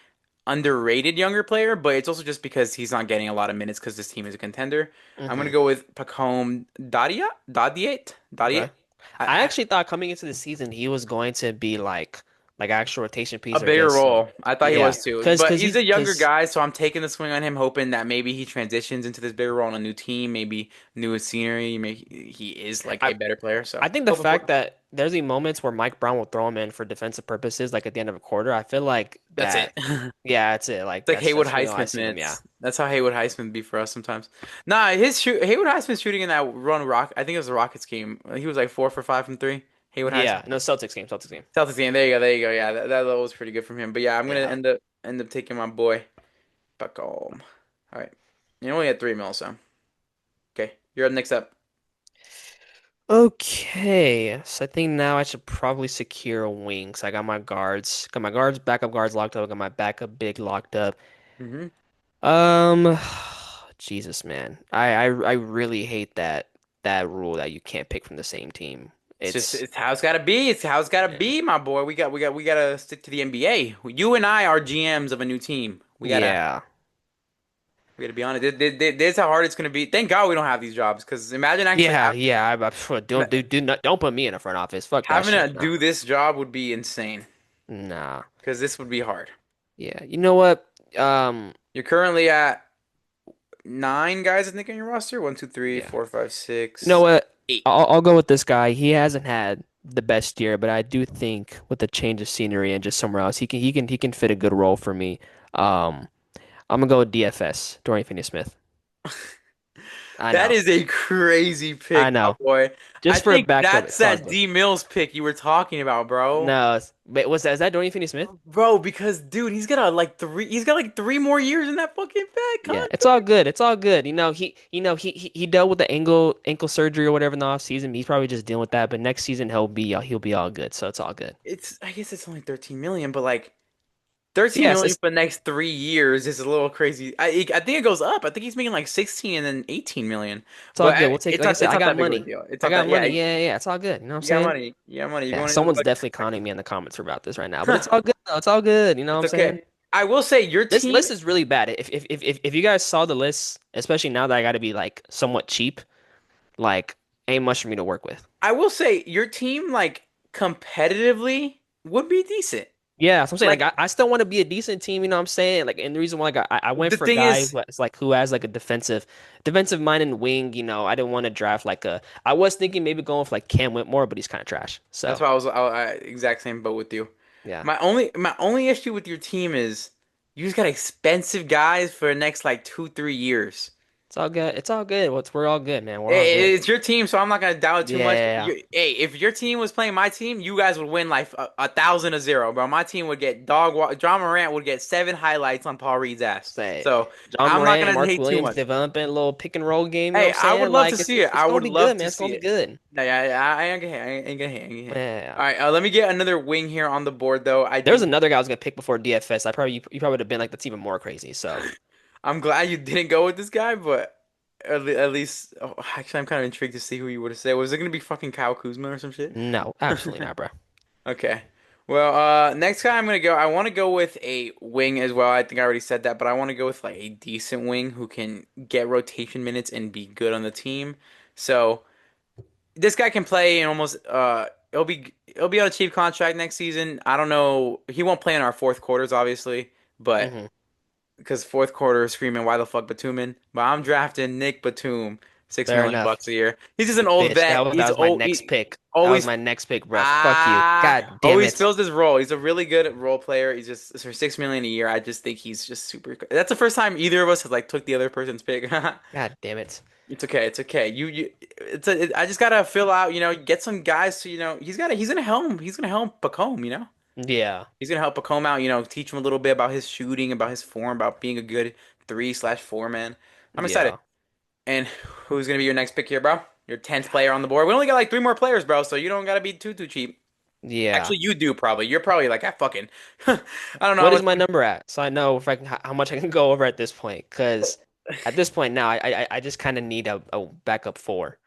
underrated younger player. But it's also just because he's not getting a lot of minutes because this team is a contender. I'm gonna hmm go with Pacome Dadiet. Okay. I, I I actually thought coming into the season he was going to be like like actual rotation A piece or bigger just role. I thought he yeah, was too. cause But cause he's he's a younger cause guy, so I'm taking the swing on him, hoping that maybe he transitions into this bigger role on a new team, maybe new scenery. Maybe he is like a I better player. So I think the hoping fact for that there's the moments where Mike Brown will throw him in for defensive purposes, like at the end of a quarter, I feel like that's it. that. Yeah, that's it. Like It's like Haywood that's really all I Highsmith see him. Yeah, minutes. That's how Haywood Highsmith be for us sometimes. Nah, Haywood Highsmith shooting in that run rock. I think it was the Rockets game. He was like 4 for 5 from three. Haywood yeah. Highsmith. No, Celtics game, Celtics game. Celtics game. There you go. There you go. Yeah, that level was pretty good from him. But yeah, I'm gonna Yeah. end up taking my boy back home. All right. You only had 3 mil, so okay. You're up next up. Okay, so I think now I should probably secure a wing. So I got my guards, backup guards locked up. I got my backup big locked up. Hmm. Um, Jesus, man, I really hate that rule that you can't pick from the same team. It's how it's gotta be. It's how it's gotta Yeah, be, my boy. We gotta stick to the NBA. You and I are GMs of a new team. yeah, We gotta be honest. This is how hard it's gonna be. Thank God we don't have these jobs, because imagine actually yeah. Don't put me in the front office. Fuck that having to shit. No, do this job would be insane. nah. Because this would be hard. Yeah, you know what? Um, You're currently at 9 guys, I think, on your roster. One, two, three, yeah. four, five, You know six, what? 8. I'll go with this guy. He hasn't had the best year, but I do think with the change of scenery and just somewhere else, he can fit a good role for me. Um, I'm gonna go with DFS, Dorian Finney-Smith. I That know, is a crazy I pick, my know. boy. I Just for a think backup, that's it's all that good. D Mills pick you were talking about, bro. No, wait, is that Dorian Finney-Smith? Bro, because dude, he's got like 3 more years in that fucking bad Yeah, it's contract. all good. It's all good. He dealt with the ankle surgery or whatever in the off season. He's probably just dealing with that. But next season he'll be all good. So it's all good. I guess it's only 13 million, but like 13 Yes, million for the next 3 years is a little crazy. I think it goes up. I think he's making like 16 and then 18 million. it's all But good. We'll take, like I said, it's I not got that big of a money. deal. It's I not got that, yeah, money. Yeah, yeah, it's all good. You know what I'm you got saying? money. You got money. You're Yeah, going into someone's like definitely a conning me in the comments about this right now, but it's all good though. It's all good. You know what it's I'm saying? okay. I will say your This team list is really bad. If you guys saw the list, especially now that I got to be like somewhat cheap, like ain't much for me to work with. I will say your team like competitively would be decent. Yeah, so I'm saying Like like I still want to be a decent team, you know what I'm saying? Like and the reason why like I went the for a thing guy is, who has like a defensive minded wing, you know. I didn't want to draft like a I was thinking maybe going for like Cam Whitmore, but he's kind of trash. that's So, why exact same boat with you. yeah. My only issue with your team is you just got expensive guys for the next like 2 3 years. It's all good. It's all good. We're all good, man. We're all good. It's your team, so I'm not gonna doubt it too much. Yeah. Hey, if your team was playing my team, you guys would win like 1,000-0, bro. My team would get John Morant would get 7 highlights on Paul Reed's ass. Say So John I'm not Morant, gonna Mark hate too Williams much. developing a little pick and roll game, you know what Hey, I'm I would saying? love to Like see it. it's I gonna would be love good, man. to It's see gonna be it. good. No, yeah, I ain't gonna hate. I ain't gonna hate. I ain't gonna hate. Yeah. All right, let me get another wing here on the board, though. I There's do. another guy I was gonna pick before DFS. You probably would have been like that's even more crazy. So I'm glad you didn't go with this guy, but at least, oh, actually, I'm kind of intrigued to see who you would have said. Was it gonna be fucking Kyle Kuzma or some shit? no, absolutely not, bro. Okay. Well, next guy I'm gonna go. I want to go with a wing as well. I think I already said that, but I want to go with like a decent wing who can get rotation minutes and be good on the team. So this guy can play in almost. He'll be on a cheap contract next season. I don't know. He won't play in our fourth quarters, obviously, but Hmm. because fourth quarter is screaming, "Why the fuck Batumman?" But I'm drafting Nick Batum, six Fair million enough. bucks a year. He's just an old Bitch, vet. that He's was my old. next He pick. That was always my next pick, bro. Fuck you. God damn always it. fills his role. He's a really good role player. He's just for 6 million a year. I just think he's just super. That's the first time either of us has like took the other person's pick. God damn it. It's okay. It's okay. I just gotta fill out. Get some guys to. He's gonna help Pacome. Yeah. He's gonna help Pacome out. Teach him a little bit about his shooting, about his form, about being a good 3/4 man. I'm excited. Yeah. And who's gonna be your next pick here, bro? Your 10th player on the board. We only got like 3 more players, bro. So you don't gotta be too cheap. Yeah. Actually, you do probably. You're probably like, I fucking, I don't know how What is much. my number at? So I know if I can how much I can go over at this point. Because at this point now, I just kind of need a backup four.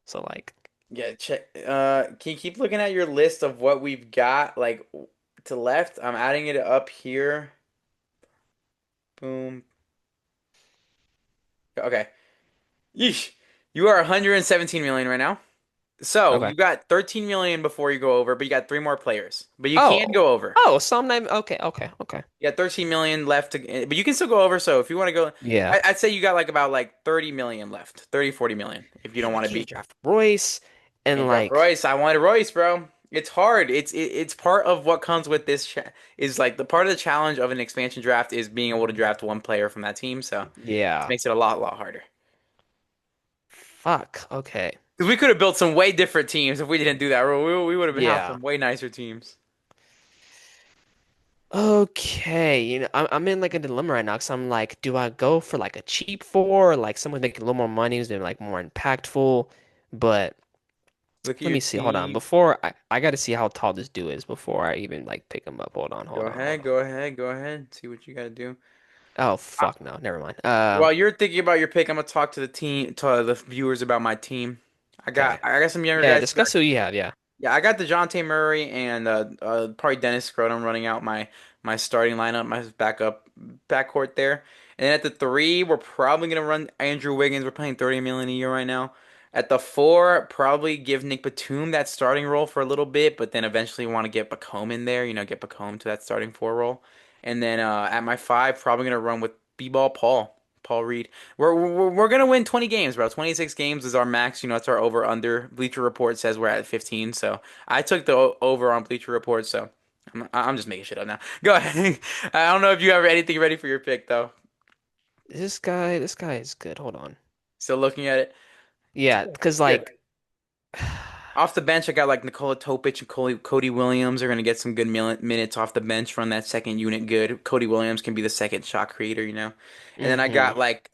So like, Yeah, check. Can you keep looking at your list of what we've got, like to left? I'm adding it up here. Boom. Okay. Yeesh. You are 117 million right now. So Okay. you got 13 million before you go over, but you got three more players. But you can Oh. go over. Oh, so I'm not okay, okay, okay. You got 13 million left to, but you can still go over. So if you want to go, Yeah. I'd say you got like about like 30 million left, 30, 40 million if you don't Man, I want to can't be. draft Royce and Can't draft like Royce. I wanted Royce, bro. It's hard. It's part of what comes with this is like the part of the challenge of an expansion draft is being able to draft one player from that team. So it yeah. makes it a lot harder. Fuck. Okay. Because we could have built some way different teams if we didn't do that. We would have had Yeah. some way nicer teams. Okay, I'm in like a dilemma right now because I'm like, do I go for like a cheap four, or like someone making a little more money who's been like more impactful? But Look at let your me see. Hold on. team. I got to see how tall this dude is before I even like pick him up. Hold on, Go hold on, hold ahead, on. go ahead, go ahead. See what you gotta do. Oh Uh, fuck no, never mind. While you're thinking about your pick, I'm gonna talk to the team, to the viewers about my team. Okay. I got some younger Yeah, guys. discuss who you have. Yeah. Yeah, I got DeJounte Murray and probably Dennis Scrotum running out my starting lineup, my backup backcourt there. And then at the three, we're probably gonna run Andrew Wiggins. We're paying 30 million a year right now. At the four, probably give Nick Batum that starting role for a little bit, but then eventually want to get Batum in there, get Batum to that starting four role. And then at my five, probably gonna run with B-ball Paul Reed. We're gonna win 20 games, bro. 26 games is our max. It's our over under. Bleacher Report says we're at 15, so I took the over on Bleacher Report. So I'm just making shit up now. Go ahead. I don't know if you have anything ready for your pick though. This guy is good. Hold on. Still looking at it. Yeah, because Good. like, Off the bench, I got like Nikola Topic and Cody Williams are gonna get some good minutes off the bench. Run that second unit good. Cody Williams can be the second shot creator. And then I hmm got like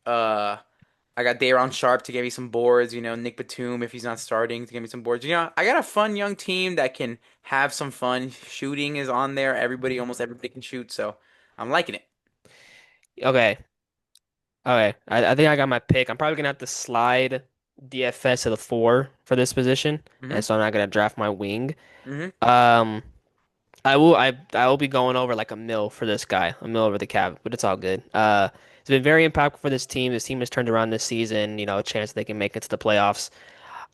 I got Day'Ron Sharp to give me some boards, Nick Batum if he's not starting to give me some boards. I got a fun young team that can have some fun. Shooting is on there. Almost everybody can shoot, so I'm liking it. Okay. Okay, I think I got my pick. I'm probably gonna have to slide DFS to the four for this position, hmm and so I'm not gonna draft my wing. hmm Um, I will be going over like a mil for this guy, a mil over the cap, but it's all good. It's been very impactful for this team. This team has turned around this season. A chance they can make it to the playoffs.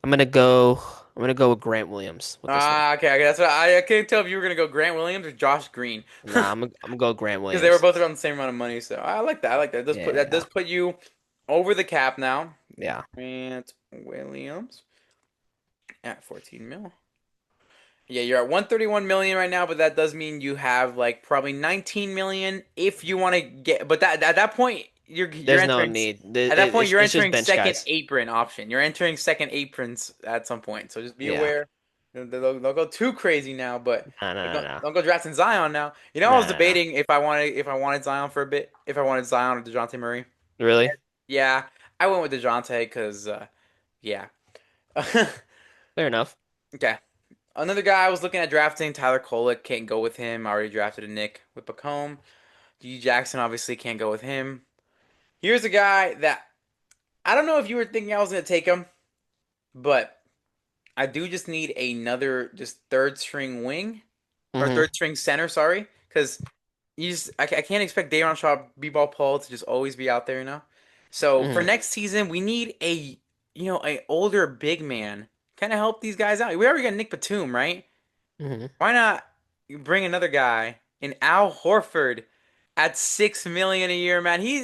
I'm gonna go. I'm gonna go with Grant Williams with this one. Okay. That's what I can't tell if you were gonna go Grant Williams or Josh Green Nah, I'm gonna go Grant because they were Williams. both around the same amount of money. So I like that. I like that. That does Yeah, put you over the cap now. yeah. Grant Williams at 14 mil. Yeah, you're at 131 million right now, but that does mean you have like probably 19 million if you want to get. But that at that point, you're There's no entering. need. At that point, you're It's just entering bench second guys. apron option. You're entering second aprons at some point. So just be Yeah. aware. They'll go too crazy now, but No, no, like, no, no, don't go drafting Zion now. I was no, no, no. debating if I wanted Zion for a bit, if I wanted Zion or Dejounte Murray. Really? Yeah, I went with Dejounte because yeah. Fair enough. Okay. Another guy I was looking at drafting, Tyler Kolek, can't go with him. I already drafted a Nick with Pacome. D Jackson obviously can't go with him. Here's a guy that I don't know if you were thinking I was gonna take him, but I do just need another just third string wing or hmm third string center, sorry, because I can't expect Day'Ron Sharp, B-ball Paul to just always be out there. So for hmm next season, we need a older big man kind of help these guys out. We already got Nick Batum, right? hmm Why not bring another guy in Al Horford at 6 million a year, man? He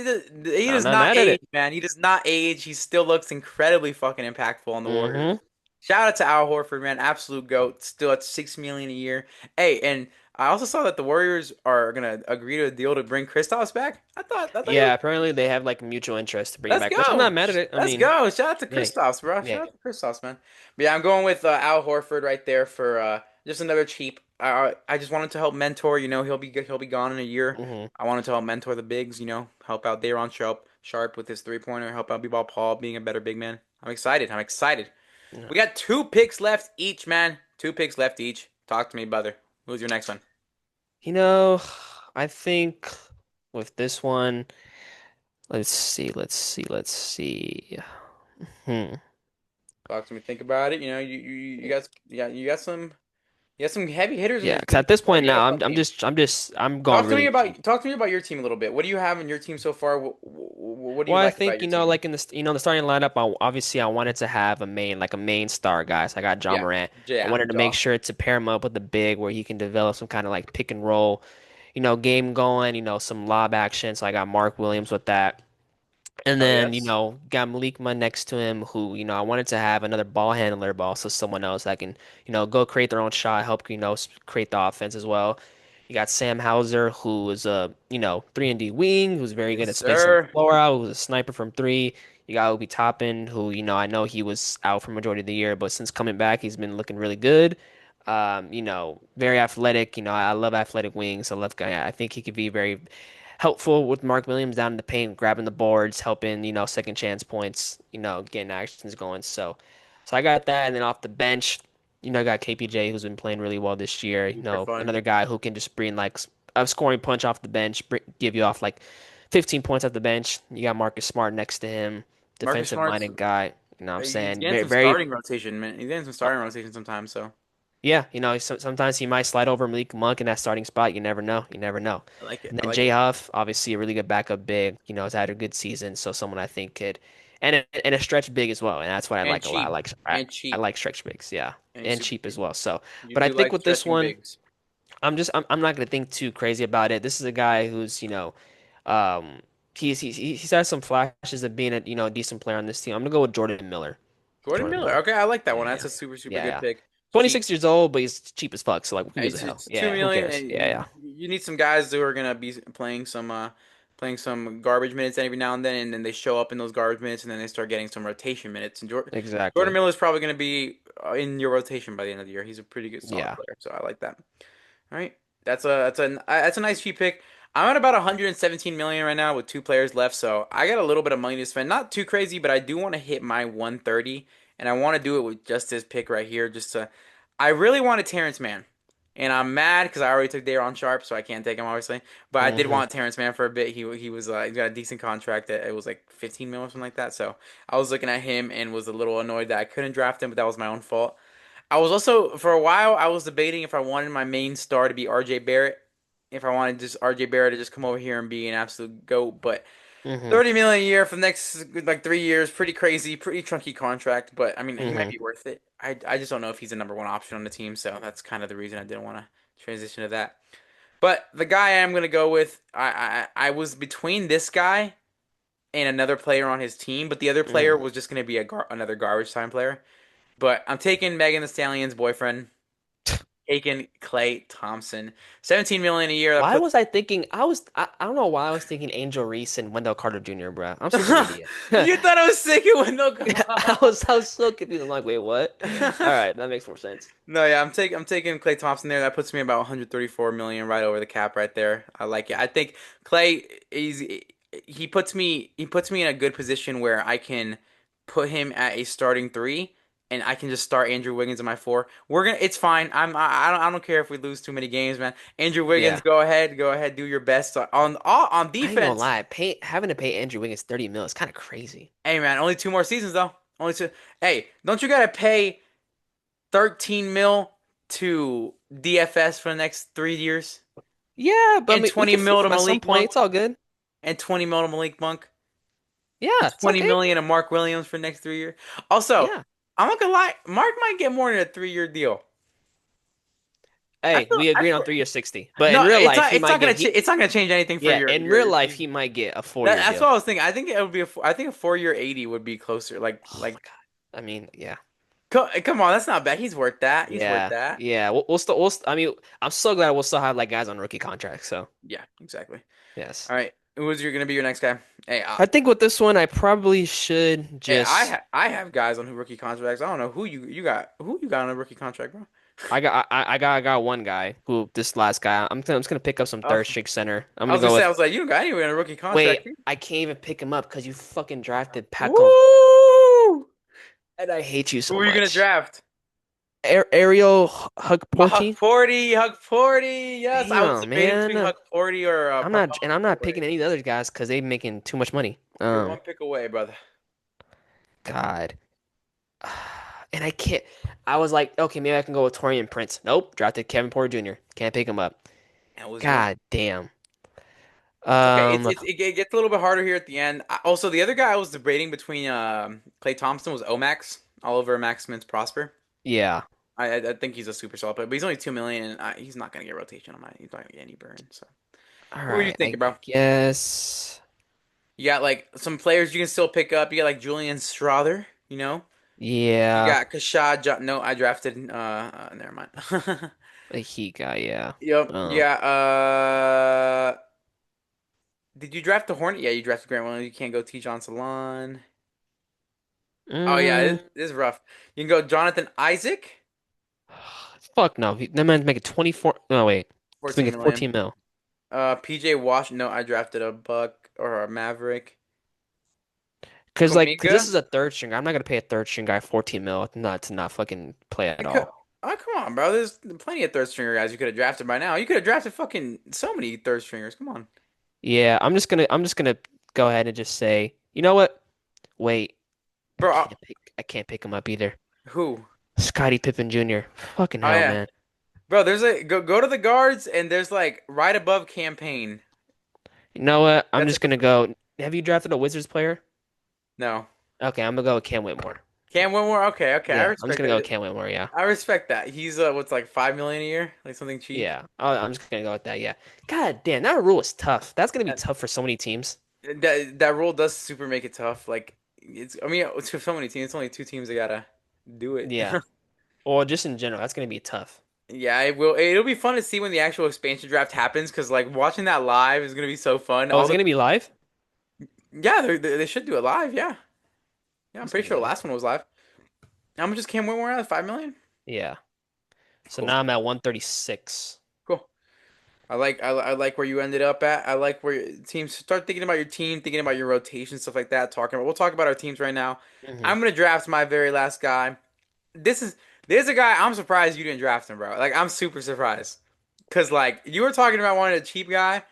I'm does not not mad at age, it. man. He does not age. He still looks incredibly fucking impactful on the Warriors. hmm Shout out to Al Horford, man. Absolute goat. Still at 6 million a year. Hey, and I also saw that the Warriors are gonna agree to a deal to bring Kristaps back. I thought he was. Yeah, apparently they have like mutual interest to bring him Let's back, which I'm not go. mad at it. I Let's mean, go. Shout out to yeah, Kristaps, bro. yeah. Shout out to Kristaps, man. But yeah, I'm going with Al Horford right there for just another cheap. I just wanted to help mentor. He'll be gone in a year. hmm I wanted to help mentor the bigs. Help out Day'Ron Sharp with his 3-pointer. Help out B-Ball Paul being a better big man. I'm excited. I'm excited. Yeah. We got two picks left each, man. Two picks left each. Talk to me, brother. Who's your next one? You know, I think with this one, let's see. Hmm. Talk to me. Think about it. You got some heavy hitters in Yeah, your because team at this so far. point You got now, a I'm fun I'm team. just I'm just I'm going really cheap. Talk to me about your team a little bit. What do you have in your team so far? What do you Well, I like about think your team? like in the starting lineup, obviously I wanted to have a main star guy. So I got John Yeah, Morant. I yeah, wanted to make Jaw. sure to pair him up with the big where he can develop some kind of like pick and roll, game going, some lob action. So I got Mark Williams with that. And Hell then, yes. got Malik Monk next to him, who, I wanted to have another ball handler, but also someone else that can, go create their own shot, help, create the offense as well. You got Sam Hauser, who is a, 3-and-D wing, who's very good Yes, at spacing the sir. floor out, who's a sniper from three. You got Obi Toppin, who, I know he was out for majority of the year, but since coming back, he's been looking really good. Very athletic. I love athletic wings. I love guy. I think he could be very helpful with Mark Williams down in the paint, grabbing the boards, helping, second chance points, getting actions going. So I got that. And then off the bench, I got KPJ, who's been playing really well this year. Super fun. Another guy who can just bring like a scoring punch off the bench, give you off like 15 points off the bench. You got Marcus Smart next to him, Marcus defensive Smart's minded guy. You know what I'm he's saying? getting Very, some very, starting rotation, man. He's getting some starting rotation sometimes. So yeah, sometimes he might slide over Malik Monk in that starting spot. You never know. You never know. I like it. And I then like Jay it. Huff, obviously a really good backup big. Has had a good season, so someone I think could, and a stretch big as well. And that's what I And like a lot. cheap. And I cheap. like stretch bigs, yeah, And and super cheap as cheap. well. So, You but I do think like with this stretching one, bigs. I'm not gonna think too crazy about it. This is a guy who's um, he's had some flashes of being a decent player on this team. I'm gonna go with Jordan Miller. Jordan Jordan Miller. Miller. Okay, I like that Yeah, one. yeah, That's a super, super yeah, good yeah. pick. Cheap. 26 years old, but he's cheap as fuck. So like, who gives a hell? It's two Yeah, who million. cares? Yeah, yeah. You need some guys who are gonna be playing some garbage minutes every now and then they show up in those garbage minutes, and then they start getting some rotation minutes. And Jordan Exactly. Miller is probably gonna be in your rotation by the end of the year. He's a pretty good, solid Yeah. player, so I like that. All right, that's a nice cheap pick. I'm at about 117 million right now with two players left, so I got a little bit of money to spend. Not too crazy, but I do want to hit my 130, and I want to do it with just this pick right here. I really wanted Terrence Mann, and I'm mad because I already took Daron Sharp, so I can't take him obviously. But I did Hmm. want Terrence Mann for a bit. He got a decent contract. It was like 15 mil or something like that. So I was looking at him and was a little annoyed that I couldn't draft him, but that was my own fault. I was also for a while I was debating if I wanted my main star to be RJ Barrett, if I wanted just RJ Barrett to just come over here and be an absolute goat. But Hmm. 30 million a year for the next like 3 years, pretty crazy, pretty chunky contract. But I mean, he might Hmm. be worth it. I just don't know if he's the number one option on the team, so that's kind of the reason I didn't want to transition to that. But the guy I'm gonna go with, I was between this guy and another player on his team, but the other player Hmm. was just gonna be another garbage time player. But I'm taking Megan the Stallion's boyfriend, taking Klay Thompson. 17 million a year. That Why puts. was I thinking? I don't know why I was thinking Angel Reese and Wendell Carter Jr., bro. I'm such an idiot. You thought I was sick of Wendell I was so confused. I'm like, wait, what? All Carter. right, that makes more sense. No, yeah, I'm taking Klay Thompson there. That puts me about 134 million right over the cap right there. I like it. I think Klay is he puts me in a good position where I can put him at a starting three, and I can just start Andrew Wiggins in my four. It's fine. I don't care if we lose too many games, man. Andrew Wiggins, Yeah, go ahead, do your best on I ain't gonna defense. lie. Having to pay Andrew Wiggins 30 mil is kind of crazy. Hey, man, only two more seasons though. Only two. Hey, don't you gotta pay 13 mil to DFS for the next 3 years, Yeah, but I and mean, we 20 can flip mil to him at some Malik point. Monk, It's all good. and 20 mil to Malik Monk, Yeah, and it's 20 okay. million to Mark Williams for the next 3 years. Also, Yeah. I'm not gonna lie, Mark might get more than a 3 year deal. I Hey, feel, we I agreed on feel, 3 years 60. But in no, real it's life, not. he It's might not gonna. get he It's not gonna change anything for yeah, your in real your. life he might get a 4 year That's deal. what I was thinking. I think it would be. I think a 4 year 80 would be closer. Oh my God. I mean, yeah. Come on, that's not bad. He's worth that. He's worth Yeah. that. Yeah. I mean, I'm so glad we'll still have like guys on rookie contracts. So, Yeah, exactly. yes. All right, who's gonna be your next guy? Hey, I think with this one, I probably should Hey, just. I have guys on who rookie contracts. I don't know who you got. Who you got on a rookie contract, bro? I got one guy who this last guy. I'm just gonna pick up some Oh, third string center. I'm I gonna was gonna go say, I with. was like, you don't got anyone on a rookie contract. Wait, I can't even pick him up because you fucking drafted Pat Connaughton, Woo! and I hate you Who so are you gonna much. draft? Ariel Huck Hukporti. Forty, Huck Forty. Yes, I was Damn, debating between man. Huck Forty or I'm not Paolo. picking any of the other guys because they making too much money. You're one pick away, brother. God. And I can't. I was like, okay, maybe I can go with Torian Prince. Nope, drafted Kevin Porter Jr. Can't pick him up. That was yours. God damn. Okay, Um, it gets a little bit harder here at the end. Also, the other guy I was debating between Klay Thompson was Omax, Oliver Maximus Prosper. yeah. I think he's a super solid player, but he's only 2 million, and he's not gonna get rotation on my. He's not gonna get any burn. So, All who are you right, thinking, I bro? guess. You got like some players you can still pick up. You got like Julian Strother. You Yeah, got Kashad. No, I drafted. Never mind. a Heat guy. Yeah. Yep. Um. Yeah. Did you draft the Hornet? Yeah, you drafted Grant Williams. You can't go T. John Salon. Oh yeah, mm, this is rough. You can go Jonathan Isaac, Fuck no. That man's making 24. No, wait. He's 14 making million. 14 mil. PJ Wash. No, I drafted a Buck or a Maverick. Cause this Kuminga. is a third stringer. I'm not gonna pay a third string guy 14 mil not to not fucking play at I could, all. oh, come on, bro. There's plenty of third stringer guys you could have drafted by now. You could have drafted fucking so many third stringers. Come on, Yeah, I'm just gonna go ahead and just say, you know what? Wait, bro. I can't pick him up either. Who? Scottie Pippen Jr. Fucking Oh hell, yeah, man. bro. There's a go to the guards and there's like right above campaign. You know what? I'm That's a just gonna go. Have you drafted a Wizards player? no. Okay, I'm gonna go with Cam Whitmore. Cam Whitmore. Okay, okay. I Yeah, I'm just respect gonna go with that. Cam Whitmore. Yeah, I respect that. He's what's like 5 million a year, like something cheap. yeah. I'm just gonna go with that. Yeah. God damn, that rule is tough. That's gonna be And tough for so many teams. that rule does super make it tough. Like it's. I mean, to so many teams. It's only two teams that gotta do it. Yeah. Or just in general, that's gonna be tough. Yeah, it will. It'll be fun to see when the actual expansion draft happens because like watching that live is gonna be so fun. Oh, All is it the gonna be live? yeah, they should do it live. Yeah, yeah. I'm That's pretty gonna sure be the lit. last one was live. How much is Cam Whitmore at? 5 million. Yeah. So Cool, now I'm at 136. cool. I like where you ended up at. I like where your teams start thinking about your team, thinking about your rotation, stuff like that. We'll talk about our teams right now. Hmm. I'm gonna draft my very last guy. This is there's a guy I'm surprised you didn't draft him, bro. Like I'm super surprised. Cause like you were talking about wanting a cheap guy,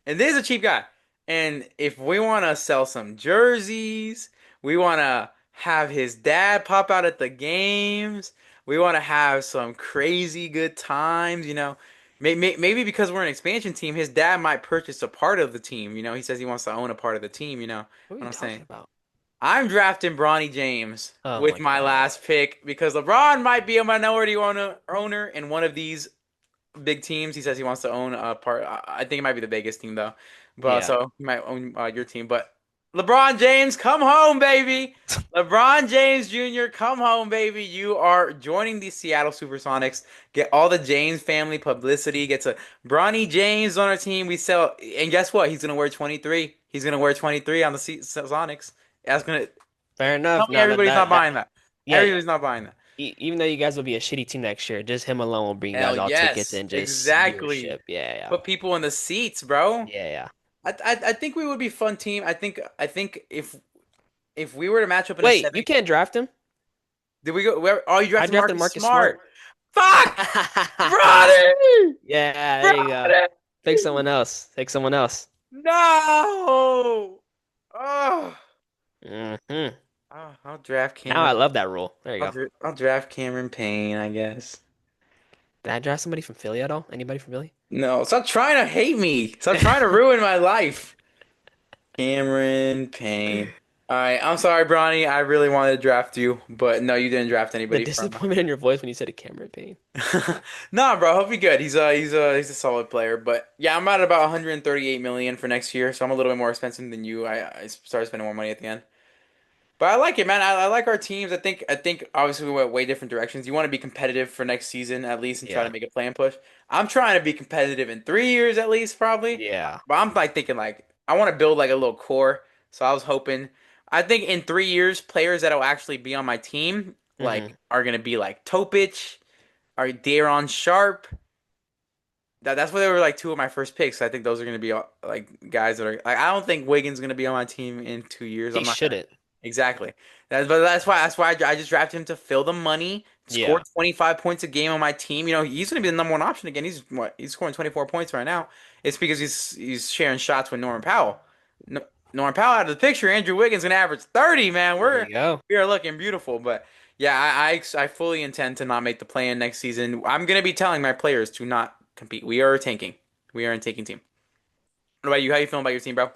and this is a cheap guy. And if we wanna sell some jerseys, we wanna have his dad pop out at the games, we wanna have some crazy good times, Maybe because we're an expansion team, his dad might purchase a part of the team. He says he wants to own a part of the team. You know What are what you I'm saying? talking about? I'm drafting Bronny James Oh with my my God. last pick because LeBron might be a minority owner in one of these big teams. He says he wants to own a part. I think it might be the biggest team though, but Yeah. so he might own your team. But LeBron James, come home, baby. LeBron James Jr., come home, baby. You are joining the Seattle SuperSonics. Get all the James family publicity. Gets a Bronny James on our team. We sell, and guess what? He's gonna wear 23. He's gonna wear 23 on the Sonics. That's gonna Fair tell enough. me No, everybody's not buying that. yeah. Everybody's not buying that. Even though you guys will be a shitty team next year, just him alone will bring you Hell guys all tickets yes, and just exactly. viewership. Yeah, yeah. Put people in the seats, bro. Yeah, yeah. I think we would be a fun team. I think if we were to match up in a Wait, you seven, can't draft him? did we go? Where? Oh, you I drafted drafted Marcus Marcus Smart. Smart. Fuck, Bronny, Yeah, there you go. Bronny. Take someone else. Take someone else. No. Oh, Hmm. I'll draft Now I Cameron. love that rule. There you go. I'll draft Cameron Payne, I guess. Did I draft somebody from Philly at all? Anybody from Philly? No, stop trying to hate me. Stop trying to ruin my life. Cameron Payne. All right, I'm sorry, Bronny. I really wanted to draft you, but no, you didn't draft The anybody from. disappointment in your voice when you said a Cameron Payne. Nah, bro, he'll be good. He's a solid player, but yeah, I'm at about 138 million for next year, so I'm a little bit more expensive than you. I started spending more money at the end. But I like it, man. I like our teams. I think obviously we went way different directions. You want to be competitive for next season at least and try to Yeah. make a plan push. I'm trying to be competitive in 3 years at least, probably. Yeah. But I'm like thinking like I want to build like a little core. So I was hoping. I think in 3 years, players that'll actually be on my team Hmm. like are gonna be like Topic, are Daron Sharp. That's why they were like two of my first picks. I think those are gonna be like guys that are like I don't think Wiggins gonna be on my team in 2 years. He I'm not gonna. shouldn't. Exactly. That's why I just drafted him to fill the money, score Yeah. 25 points a game on my team. He's going to be the number one option again. He's scoring 24 points right now. It's because he's sharing shots with Norman Powell. No, Norman Powell out of the picture. Andrew Wiggins going to average 30, man. There you go. We are looking beautiful, but yeah, I fully intend to not make the play in next season. I'm going to be telling my players to not compete. We are tanking. We are a tanking team. What about you? How you feeling about your team, bro?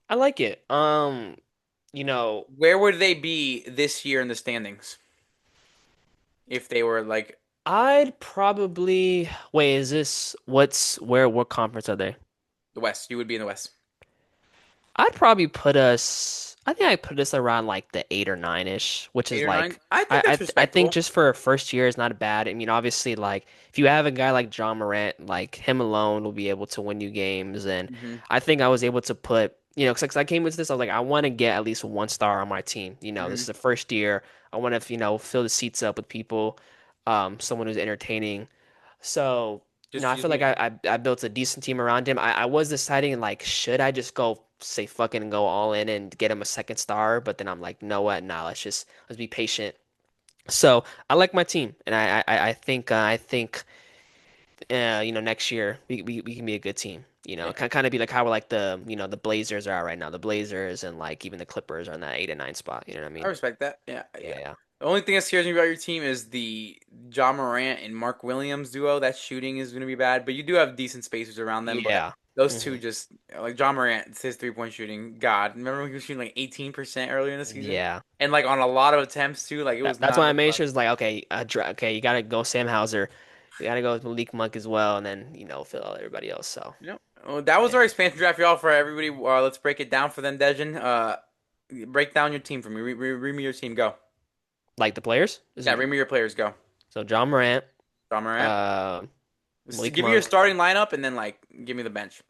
I like it. You know, Where would they be this year in the standings if they were like I'd probably wait, is this what conference are they? the West? You would be in the West. I'd probably put us. I think I put us around like the 8 or 9-ish, which Eight is or nine? like I think that's I think respectable. just for a first year is not bad. I mean, obviously, like if you have a guy like John Morant, like him alone will be able to win you games, and Hmm. I think I was able to put, because I came into this, I was like, I want to get at least one star on my team. This is Hmm. the first year. I want to, fill the seats up with people, someone who's entertaining. So, I Just feel like make I built a decent team around him. I was deciding like, should I just go say fucking and go all in and get him a second star? But then I'm like, know what? Nah, let's be patient. So I like my team, and I think next year we can be a good team. yeah. Kind of be like how we're like the Blazers are right now. The Blazers and like even the Clippers are in that 8 and 9 spot. You know what I I mean? respect that. Yeah, Yeah, yeah. yeah, The only thing that scares me about your team is the John Morant and Mark Williams duo. That shooting is going to be bad, but you do have decent spacers around them. But yeah. those two hmm just like John Morant, it's his 3 point shooting. God, remember when he was shooting like 18% earlier in the season, Yeah. and like on a lot of attempts too. Like it was That's not why I looking made like. sure it's like, okay, okay, you gotta go Sam Hauser, you gotta go with Malik Monk as well, and then fill out everybody else. So You know, well, that was yeah, our expansion draft, y'all. For everybody, let's break it down for them, Dejan. Break down your team for me. Read me your team. Go. like the players. Yeah, read me your players. Go. So John Morant, John Morant. uh, Just Malik give me your Monk. starting lineup and then like give me the bench.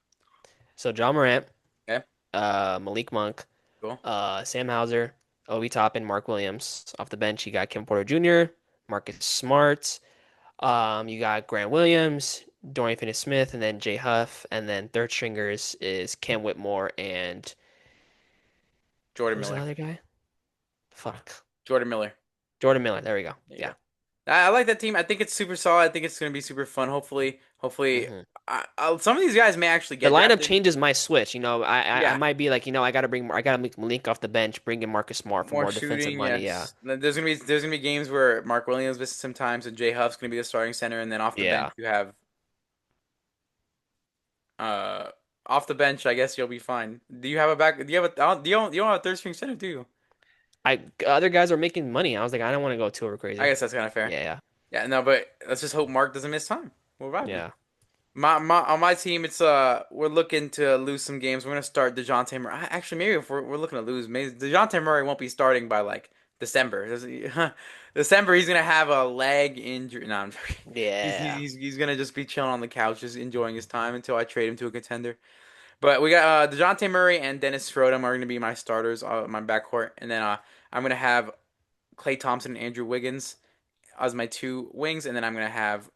So John Morant, Okay. Malik Monk, Cool. Sam Hauser, Obi Toppin, Mark Williams. Off the bench, you got Kim Porter Jr., Marcus Smart. You got Grant Williams, Dorian Finney-Smith, and then Jay Huff, and then third stringers is Cam Whitmore and Jordan who's the Miller. other guy? Fuck, Jordan Miller. Jordan Miller. There we go. There you go. Yeah. I like that team. I think it's super solid. I think it's gonna be super fun. Hopefully, hmm some of these guys may actually The get lineup drafted. changes might switch. I Yeah, might be like, I gotta make Malik off the bench, bring in Marcus Smart for more more defensive shooting. money. Yeah. Yes, there's gonna be games where Mark Williams misses some time, so Jay Huff's gonna be the starting center, and then off the bench Yeah. you have uh off the bench. I guess you'll be fine. Do you have a back? Do you have a? You don't have a third string center, do you? Other guys are making money. I was like, I don't want to go too over I crazy. guess that's kind of fair. Yeah, yeah. Yeah, no, but let's just hope Mark doesn't miss time. We'll ride with him. Yeah. My on my team, it's we're looking to lose some games. We're gonna start Dejounte Murray. Actually, maybe if we're looking to lose, maybe Dejounte Murray won't be starting by like December. December, he's gonna have a leg injury. No, I'm joking. Yeah. He's gonna just be chilling on the couch, just enjoying his time until I trade him to a contender. But we got Dejounte Murray and Dennis Schroeder are gonna be my starters, my backcourt, and then I'm gonna have Klay Thompson and Andrew Wiggins as my two wings, and then I'm gonna have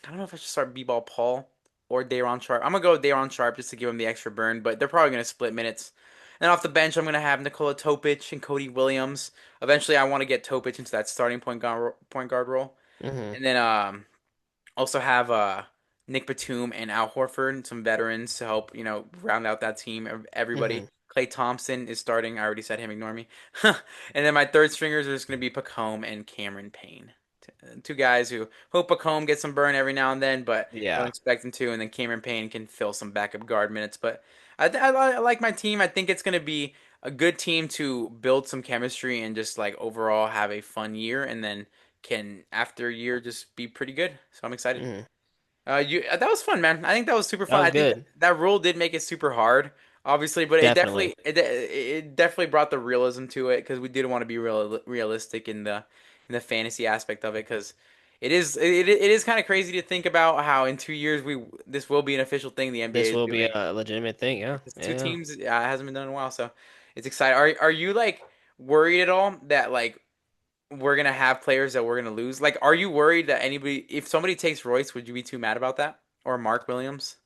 I don't know if I should start B-Ball Paul or Dayron Sharp. I'm gonna go with Dayron Sharp just to give him the extra burn, but they're probably gonna split minutes. And off the bench, I'm gonna have Nikola Topic and Cody Williams. Eventually, I want to get Topic into that starting point guard role, hmm and then also have Nick Batum and Al Horford, some veterans to help round out that team. Everybody. hmm Klay Thompson is starting. I already said him. Ignore me. And then my third stringers are just gonna be Pacome and Cameron Payne. Two guys who hope Pacome gets some burn every now and then, but don't Yeah. expect him to. And then Cameron Payne can fill some backup guard minutes. But I like my team. I think it's gonna be a good team to build some chemistry and just like overall have a fun year, and then can after a year just be pretty good. So I'm excited. hmm That was fun, man. I think that was super That fun. was I think good. that rule did make it super hard, obviously, but it Definitely. definitely it definitely brought the realism to it because we did want to be realistic in the fantasy aspect of it because it is kind of crazy to think about how in 2 years we this will be an official thing the NBA This is will be doing. a legitimate thing. Yeah. It's two Yeah. teams, it hasn't been done in a while, so it's exciting. Are you like worried at all that like we're gonna have players that we're gonna lose? Like, are you worried that anybody, if somebody takes Royce, would you be too mad about that? Or Mark Williams?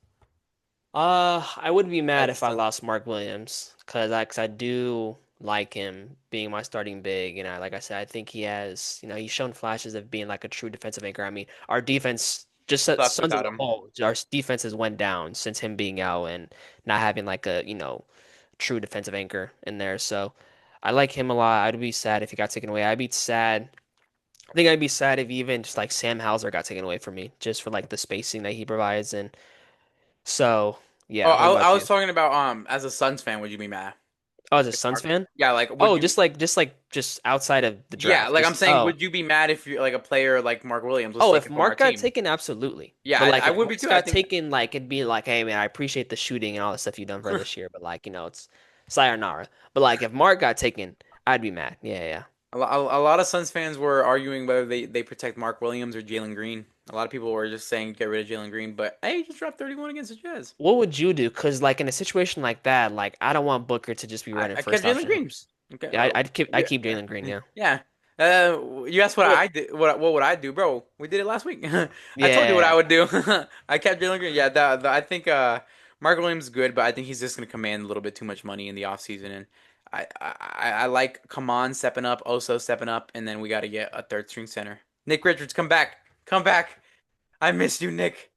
I wouldn't be mad That's if I Suns. lost Mark Williams because I do like him being my starting big, and like I said, I think he has, he's shown flashes of being like a true defensive anchor. I mean, our defense, just Sucks Suns as without a him. whole, our defense has went down since him being out and not having like a, true defensive anchor in there. So I like him a lot. I'd be sad if he got taken away. I'd be sad. I think I'd be sad if even just like Sam Hauser got taken away from me just for like the spacing that he provides. And so, Oh, Yeah. What about I was you? talking about as a Suns fan, would you be mad? Oh, as a If Suns fan? yeah, like would Oh, you? just outside of the Yeah, draft. like I'm Just saying, would you be mad if you like a player like Mark Williams was oh, if taken from our Mark got team? taken, absolutely. Yeah, But like I if would be Mark's too. I got think taken, like it'd be like, hey man, I appreciate the shooting and all the stuff you've done for this year, but like, it's sayonara. But like if Mark got taken, I'd be mad. Yeah, yeah. a lot of Suns fans were arguing whether they protect Mark Williams or Jalen Green. A lot of people were just saying get rid of Jalen Green, but hey, he just dropped 31 against the Jazz. What would you do? Because like in a situation like that, like I don't want Booker to just be running I kept first Jalen option. Green. Okay. Yeah, I'd Yeah. keep Jalen Green. Yeah. Yeah. You asked what What? I did. What would I do, bro? We did it last week. I told you what I Yeah. would do. I kept Jalen Green. Yeah, I think Mark Williams is good, but I think he's just gonna command a little bit too much money in the offseason. And I like Kaman stepping up, Oso stepping up, and then we got to get a third string center. Nick Richards, come back, come back. I missed you, Nick.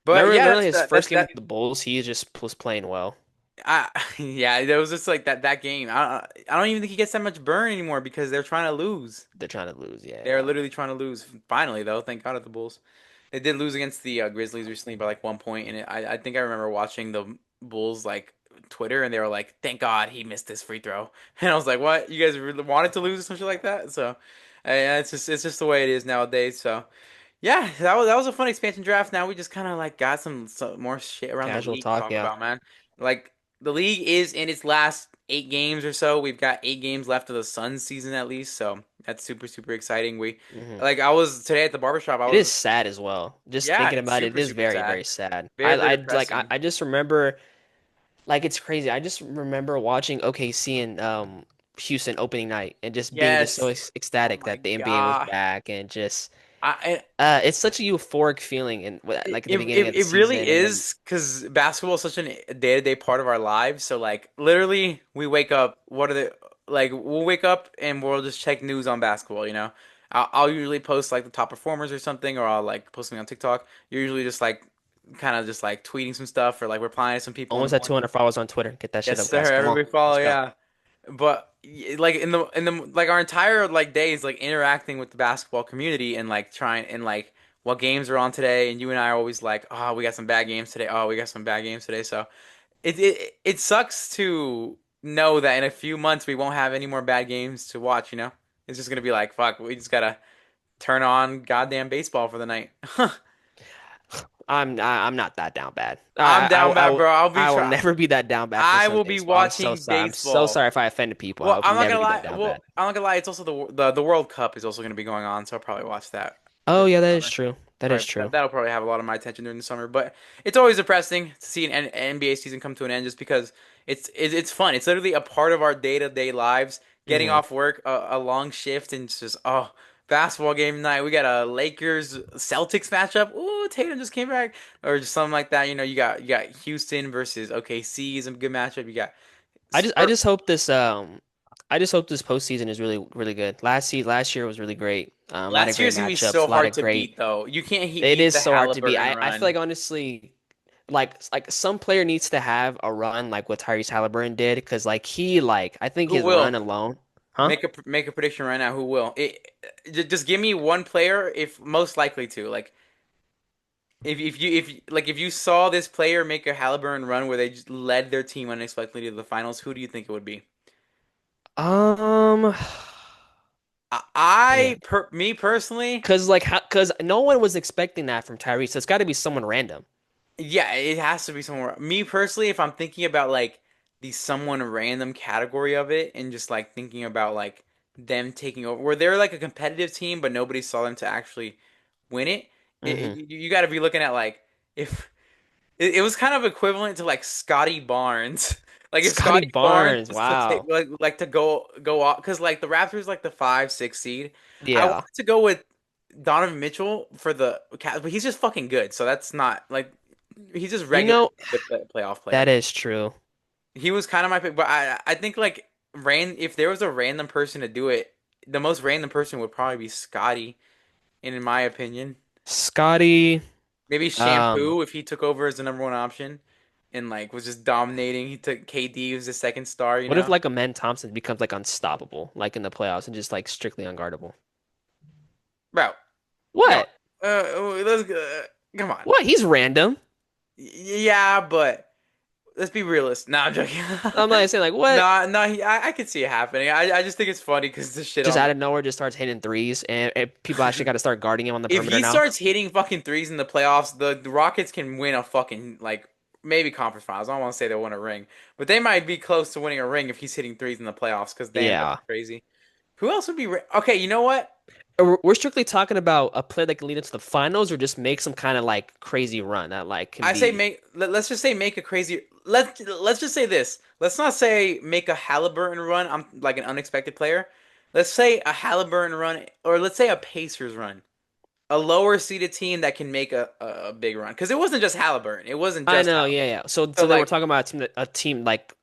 But Remember yeah, literally his first game that. with the Bulls, he just was playing well. I yeah, there was just like that game. I don't even think he gets that much burn anymore because they're trying to lose. They're trying to lose. They're Yeah. literally trying to lose. Finally, though, thank God at the Bulls. They did lose against the Grizzlies recently by like 1 point, and I think I remember watching the Bulls like Twitter, and they were like, "Thank God he missed this free throw," and I was like, "What? You guys really wanted to lose or something like that?" So, it's just the way it is nowadays. So, yeah, that was a fun expansion draft. Now we just kind of like got some more shit around the Casual league to talk. talk Yeah. about, man. Like the league is in its last 8 games or so. We've got 8 games left of the Suns season at least, so that's super exciting. We Hmm. like I was today at the barbershop. I It was is sad as well. Just yeah, tid it's about it, it is super very, sad, very sad. very I depressing. I just remember like it's crazy. I just remember watching OKC and Houston opening night and just being just so Yes. Oh ecstatic my that the NBA was God. back and just I it's such a euphoric feeling in like at the beginning of the it really season and then is because basketball is such a day-to-day part of our lives. So like literally we wake up, what are the like we'll wake up and we'll just check news on basketball, you know. I'll usually post like the top performers or something, or I'll like post something on TikTok. You're usually just like kind of just like tweeting some stuff or like replying to some people in the almost at morning. 200 followers on Twitter. Get that shit Yes, up, sir. guys. Come on. Everybody follow, Let's go. yeah. But like in the like our entire like days like interacting with the basketball community and like trying and like what games are on today and you and I are always like, oh, we got some bad games today. Oh, we got some bad games today. So it sucks to know that in a few months we won't have any more bad games to watch, you know? It's just gonna be like, fuck, we just gotta turn on goddamn baseball for the night. I'm not that down bad. I'm down bad, bro. I will never be that down bad for I Suns will be baseball. I'm so watching sorry. I'm so baseball. sorry if I offended people. I Well, will I'm not never gonna be that lie. down Well, bad. I'm not gonna lie. It's also the World Cup is also gonna be going on, so I'll probably watch that Oh this yeah, that is summer. true. That is true. That'll probably have a lot of my attention during the summer. But it's always depressing to see an NBA season come to an end, just because it's fun. It's literally a part of our day-to-day lives. Getting Hmm. off work, a long shift, and it's just basketball game night. We got a Lakers Celtics matchup. Ooh, Tatum just came back, or just something like that. You know, you got Houston versus OKC is a good matchup. You got I Spurs. just hope this I just hope this postseason is really good. Last year was really great. A lot of Last great year's gonna be matchups, so a lot hard of to great. beat, though. You can't It beat is the so hard to beat. Halliburton I feel run. like honestly, like some player needs to have a run like what Tyrese Halliburton did because like he like I think Who his run will alone, huh? make a prediction right now? Who will? Just give me one player, if most likely to. Like if you saw this player make a Halliburton run where they just led their team unexpectedly to the finals, who do you think it would be? Um, man, Me personally, cause no one was expecting that from Tyrese. So it's got to be someone random. yeah, it has to be somewhere. Me personally, if I'm thinking about like the someone random category of it and just like thinking about like them taking over, where they're like a competitive team, but nobody saw them to actually win it, Hmm. you got to be looking at like if it was kind of equivalent to like Scotty Barnes. Like if Scotty Scotty Barnes Barnes, was to take wow, like to go off because like the Raptors like the 5, 6 seed. I yeah, wanted to go with Donovan Mitchell for the Cavs, but he's just fucking good. So that's not like he's just you regular know good playoff that player. is true. He was kind of my pick, but I think like if there was a random person to do it, the most random person would probably be Scotty, in my opinion. Scotty, Maybe um, Shampoo if he took over as the number one option and like was just dominating. He took KD was the second star, you what if know. like a Man Thompson becomes like unstoppable, like in the playoffs and just like strictly unguardable? Bro, come on. What? Let's come on. What? He's random. Yeah, but let's be realistic. Nah, I'm joking. I'm not saying like what. Nah, nah, I could see it happening. I just think it's funny because the shit Just on. out of nowhere, just starts hitting threes, and people actually got to start guarding him on the If perimeter he now. starts hitting fucking threes in the playoffs, the Rockets can win a fucking like maybe conference finals. I don't want to say they'll win a ring, but they might be close to winning a ring if he's hitting threes in the playoffs. Because damn, that'd Yeah. be crazy. Who else would be? Okay, you know what? We're strictly talking about a player that can lead into the finals or just make some kind of like crazy run that like can I say be. make. Let's just say make a crazy. Let's just say this. Let's not say make a Halliburton run. I'm like an unexpected player. Let's say a Halliburton run, or let's say a Pacers run. A lower seeded team that can make a big run. Because it wasn't just Halliburton. It wasn't I just know, Halliburton. yeah, yeah. So So then we're like talking about a team like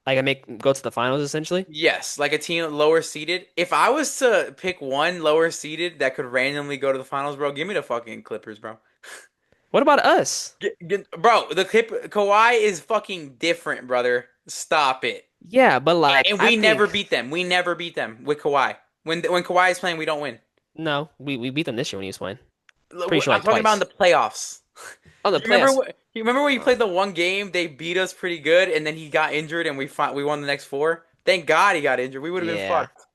I make go to the finals essentially. yes, like a team lower seeded. If I was to pick one lower seeded that could randomly go to the finals, bro, give me the fucking Clippers, bro. What about us? Bro, the Kawhi is fucking different, brother. Stop it. Yeah, but like And I we never think beat them. We never beat them with Kawhi. When Kawhi is playing, we don't win. no, we beat them this year when he was playing. Pretty sure I'm like talking about in twice. the playoffs. Oh, the You remember playoffs. what? You remember when he played the one game they beat us pretty good, and then he got injured, and we won the next four. Thank God he got injured. We would have been Yeah. fucked.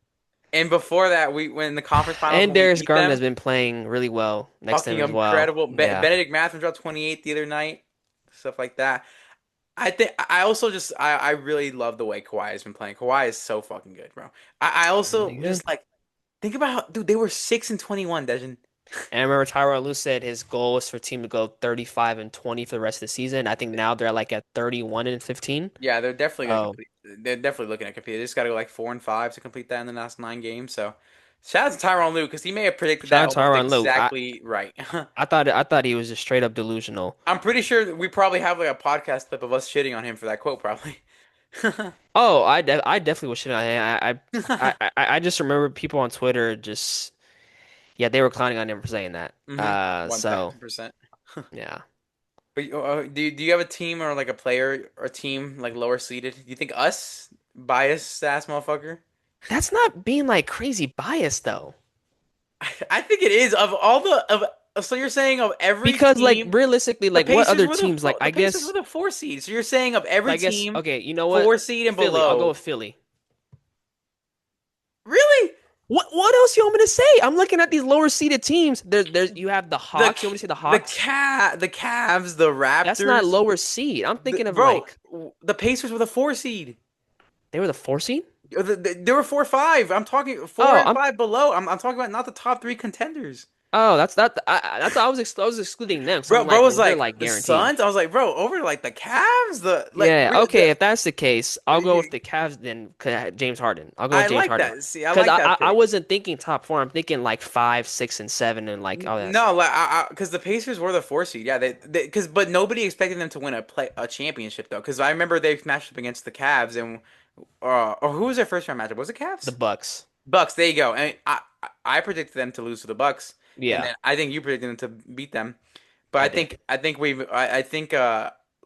And before that, we when in the conference finals And when we Darius beat Garland them, has been playing really well next to fucking him as well. incredible. Yeah. Benedict Mathurin dropped 28 the other night, stuff like that. I think I also just I really love the way Kawhi has been playing. Kawhi is so fucking good, bro. I Really also good. just like think about how, dude, they were 6-21, Dejan. And I remember Tyronn Lue said his goal was for team to go 35-20 for the rest of the season. I think now they're like at 31-15. Yeah, they're definitely gonna Oh, complete. They're definitely looking at complete. They just got to go like 4-5 to complete that in the last 9 games. So, shout out to Tyronn Lue because he may have predicted shout that out to almost Tyronn Lue. I, exactly right. I thought he was just straight up delusional. I'm pretty sure that we probably have like a podcast clip of us shitting on him for that quote, probably. Oh, I definitely was shitting on him. I just remember people on Twitter just yeah, they were clowning on him for saying that. One So thousand percent. yeah. But do you have a team or like a player or team like lower seeded? Do you think us biased ass motherfucker? That's not being like crazy biased though. I think it is of all the of. So you're saying of every Because like team, realistically, like what other teams like The Pacers were the 4 seed. So you're saying of every I guess team, okay, you know what? 4 seed and Philly. I'll go below. with Philly. Really? What else you want me to say? I'm looking at these lower seeded teams. There's you have the The Hawks. You want me to say the the Hawks? the Cavs, the That's not Raptors, lower seed. I'm thinking of bro. like The Pacers were the 4 seed. they were the 4 seed. They were 4-5. I'm talking four Oh, and I'm five below. I'm talking about not the top three contenders. oh that's that. That's I was excluding them. So I'm Bro like, was well, they're like like the guaranteed. Suns. I was like, bro, over like the Cavs, the like Yeah. Okay. If that's the case, I'll go with the, the Cavs then. James Harden. I'll go with I James like Harden that. See, I because like that I pick. wasn't thinking top four. I'm thinking like 5, 6, and 7, and like all that No, stuff. like because the Pacers were the 4 seed. Yeah, they because but nobody expected them to win a championship though. Because I remember they matched up against the Cavs and or who was their first round matchup? Was it The Cavs? Bucks. Bucks. There you go. And I predicted them to lose to the Bucks, and Yeah. then I think you predicted them to beat them. But I did. I think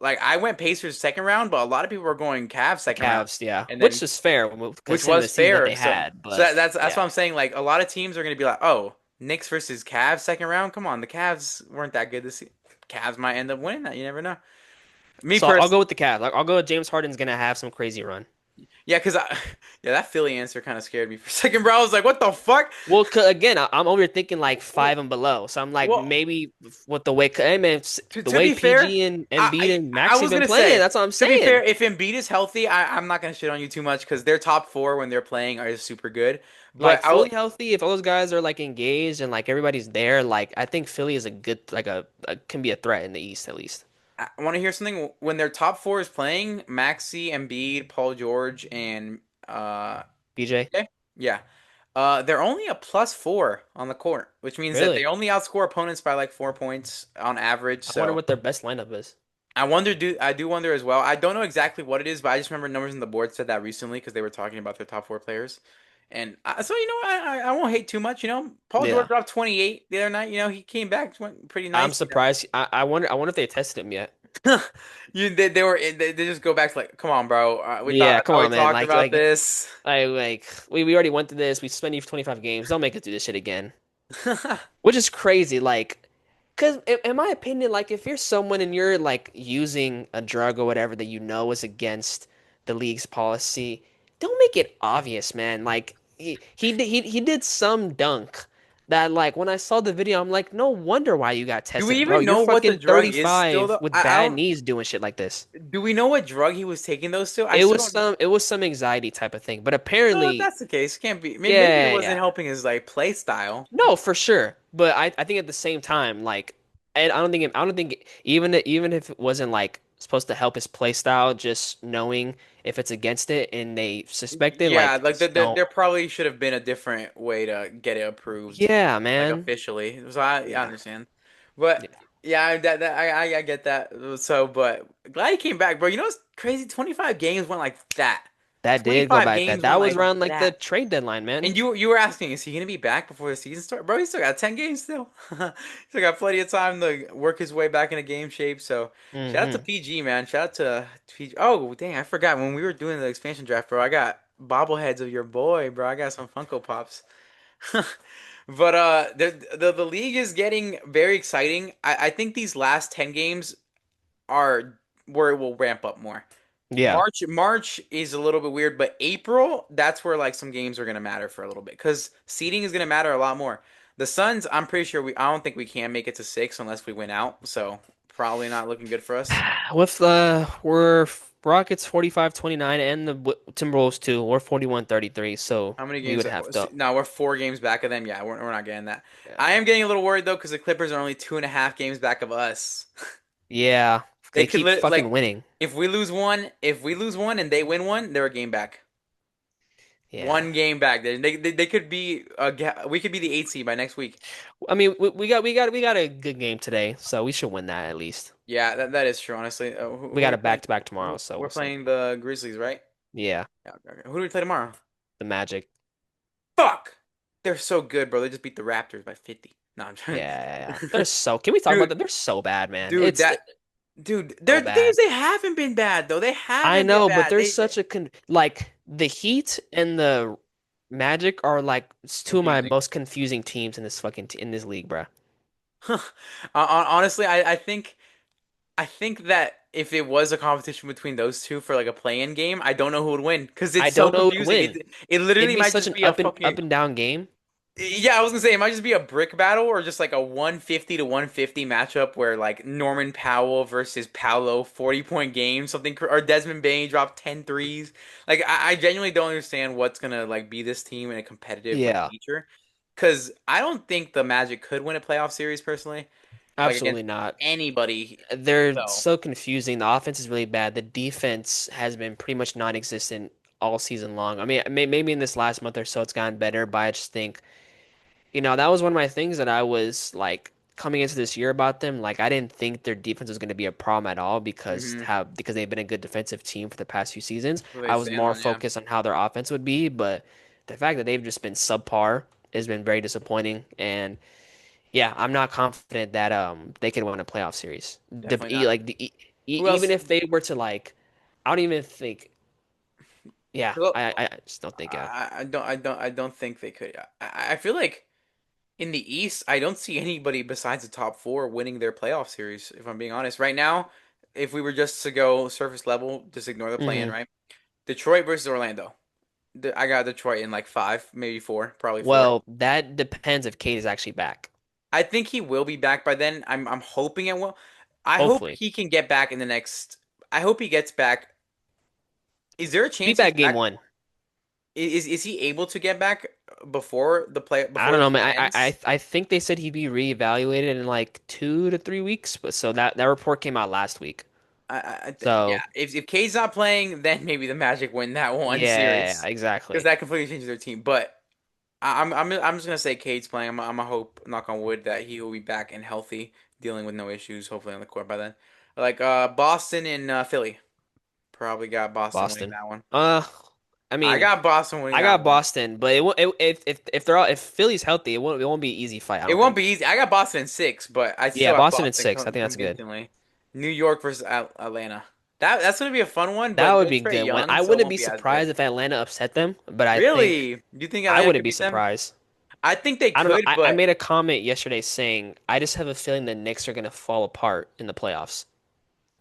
like I went Pacers second round, but a lot of people were going Cavs The second round, Cavs. Yeah. and Which then is fair which considering the was season that fair. they So had. so But that's yeah. what I'm saying. Like a lot of teams are gonna be like, oh, Knicks versus Cavs second round. Come on, the Cavs weren't that good this year. Cavs might end up winning that. You never know. Me So I'll go personally, with the Cavs. I'll go with James Harden's gonna have some crazy run. yeah, because yeah, that Philly answer kind of scared me for a second, bro. I was like, what the fuck? Well, again, I'm over thinking like Well, 5 and below. So I'm like well, maybe with the way, hey man, the to way be fair, PG and I, Embiid and I Maxey was been gonna playing, say, that's what I'm to be fair, saying. if Embiid is healthy, I'm not gonna shit on you too much because their top four when they're playing are super good. Like But I fully will. healthy, if all those guys are like engaged and like everybody's there, like I think Philly is a good like can be a threat in the East at least. I want to hear something. When their top four is playing, Maxi, Embiid, Paul George, and BJ, okay, yeah, they're only a +4 on the court, which means that they really? only outscore opponents by like 4 points on average. I wonder So what their best lineup is. I do wonder as well. I don't know exactly what it is, but I just remember numbers on the board said that recently because they were talking about their top four players. And so you know, I won't hate too much. You know, Paul George Yeah. dropped 28 the other night. You know, he came back, went pretty I'm nice. You surprised. I wonder if they tested him yet. they were they just go back to like, come on, bro. Yeah, I come thought we on, man. talked about this. We already went through this. We suspended you for 25 games. Don't make it do this shit again. Which is crazy. Like, Because in my opinion, like if you're someone and you're like using a drug or whatever that you know is against the league's policy, don't make it obvious, man. Like he did some dunk that like when I saw the video, I'm like, no wonder why you got Do we tested, bro. even You're know what the fucking drug is still 35 though? with I bad don't. knees doing shit like this. Do we know what drug he was taking those to? I still don't. It was some anxiety type of thing, but Well, if apparently, that's the case, can't be. Maybe it yeah, wasn't yeah. helping his like play style. No, for sure. But I think at the same time, like, and I don't think even if it wasn't like supposed to help his play style, just knowing if it's against it and they suspect it, Yeah, like, like just don't. there probably should have been a different way to get it approved, Yeah, like man. officially. So I Yeah, understand, but yeah. yeah, I get that. So, but glad he came back, bro. You know what's crazy? 25 games went like that. That did go 25 back. That games went that was like around like the that. trade deadline, man. And you were asking, is he gonna be back before the season starts? Bro, he's still got 10 games still. He's still got plenty of time to work his way back into game shape. So shout out to Hmm. PG, man. Shout out to PG. Oh, dang, I forgot when we were doing the expansion draft, bro. I got bobbleheads of your boy, bro. I got some Funko Pops. But the league is getting very exciting. I think these last 10 games are where it will ramp up more. Yeah. March is a little bit weird, but April, that's where like some games are gonna matter for a little bit because seeding is gonna matter a lot more. The Suns, I'm pretty sure I don't think we can make it to 6 unless we win out, so probably not looking good for us. With we're Rockets 45-29 and the Timberwolves too. We're 41-33, so How many we games? would have to. No, we're 4 games back of them. Yeah, we're not getting that. I Yeah. am getting a little worried though because the Clippers are only 2.5 games back of us. Yeah, They they could keep fucking like winning. if we lose one and they win one, they're a game back. Yeah. One game back. They could be we could be the 8th seed by next week. I mean, we got a good game today, so we should win that at least. Yeah, that is true. Honestly, We who are got we a playing? back-to-back tomorrow, so We're we'll see. playing the Grizzlies, right? Yeah, Yeah. Okay. Who do we play tomorrow? the Magic. Fuck! They're so good, bro. They just beat the Raptors by 50. No, I'm Yeah, trying. yeah, yeah. They're so. Can we talk about Dude, that? They're so bad, man. dude, It's their so games bad. they haven't been bad though. They I haven't been know, but bad. there's such a like the Heat and the Magic are like two of my Confusing. most confusing teams in this fucking in this league, bro. Honestly, I think that if it was a competition between those two for like a play-in game, I don't know who would win because I it's so don't know who would confusing. win. It It'd literally be might such just an be a up fucking and down game. yeah. I was gonna say it might just be a brick battle or just like a 150 to 150 matchup where like Norman Powell versus Paolo 40-point game something or Desmond Bain dropped 10 threes. Like I genuinely don't understand what's gonna like be this team in a competitive like Yeah, nature because I don't think the Magic could win a playoff series personally like against absolutely not. anybody. They're So. so confusing. The offense is really bad. The defense has been pretty much non-existent all season long. I mean, maybe in this last month or so it's gotten better, but I just think, that was one of my things that I was like coming into this year about them. Like, I didn't think their defense was going to be a problem at all Mhm. because they've been a good defensive team for the past few seasons. Who they I was stand more on, yeah. focused on how their offense would be, but the fact that they've just been subpar has been very disappointing. And yeah, I'm not confident that they can win a playoff series. Definitely not. Who Even else? if they were to like, I don't even think. Yeah, Well, I just don't think. I don't think they could. I feel like in the East, I don't see anybody besides the top four winning their playoff series. If I'm being honest, right now, if we were just to go surface level, just ignore the play-in, Hmm. right? Detroit versus Orlando. I got Detroit in like five, maybe four, probably four. Well, that depends if Kate is actually back. I think he will be back by then. I'm hoping it will. I hope Hopefully, he can get back in the next. I hope he gets back. Is there a be chance he's back game back? one. Is he able to get back I before don't the know, season man. ends? I think they said he'd be reevaluated in like 2 to 3 weeks, but so that report came out last week. Yeah. So If Cade's not playing, then maybe the Magic win that one yeah, series because exactly. that completely changes their team. But I'm just gonna say Cade's playing. I'm a hope, knock on wood, that he will be back and healthy, dealing with no issues, hopefully on the court by then. Like Boston and Philly, probably got Boston winning Boston. that one. Uh, I I mean, got Boston winning I that got one. Boston, but if they're all if Philly's healthy, it won't be an easy fight. I It don't won't think. be easy. I got Boston in 6, but I Yeah, still have Boston in Boston six. I think that's good. convincingly. New York versus Atlanta. That's gonna be a fun one, That but would they're be Trey good one. Young, I so it wouldn't won't be be as good. surprised if Atlanta upset them, but I think Really? Do you think I Atlanta wouldn't could be beat them? surprised. I think they I don't know. could, I but made a comment yesterday saying I just have a feeling the Knicks are gonna fall apart in the playoffs.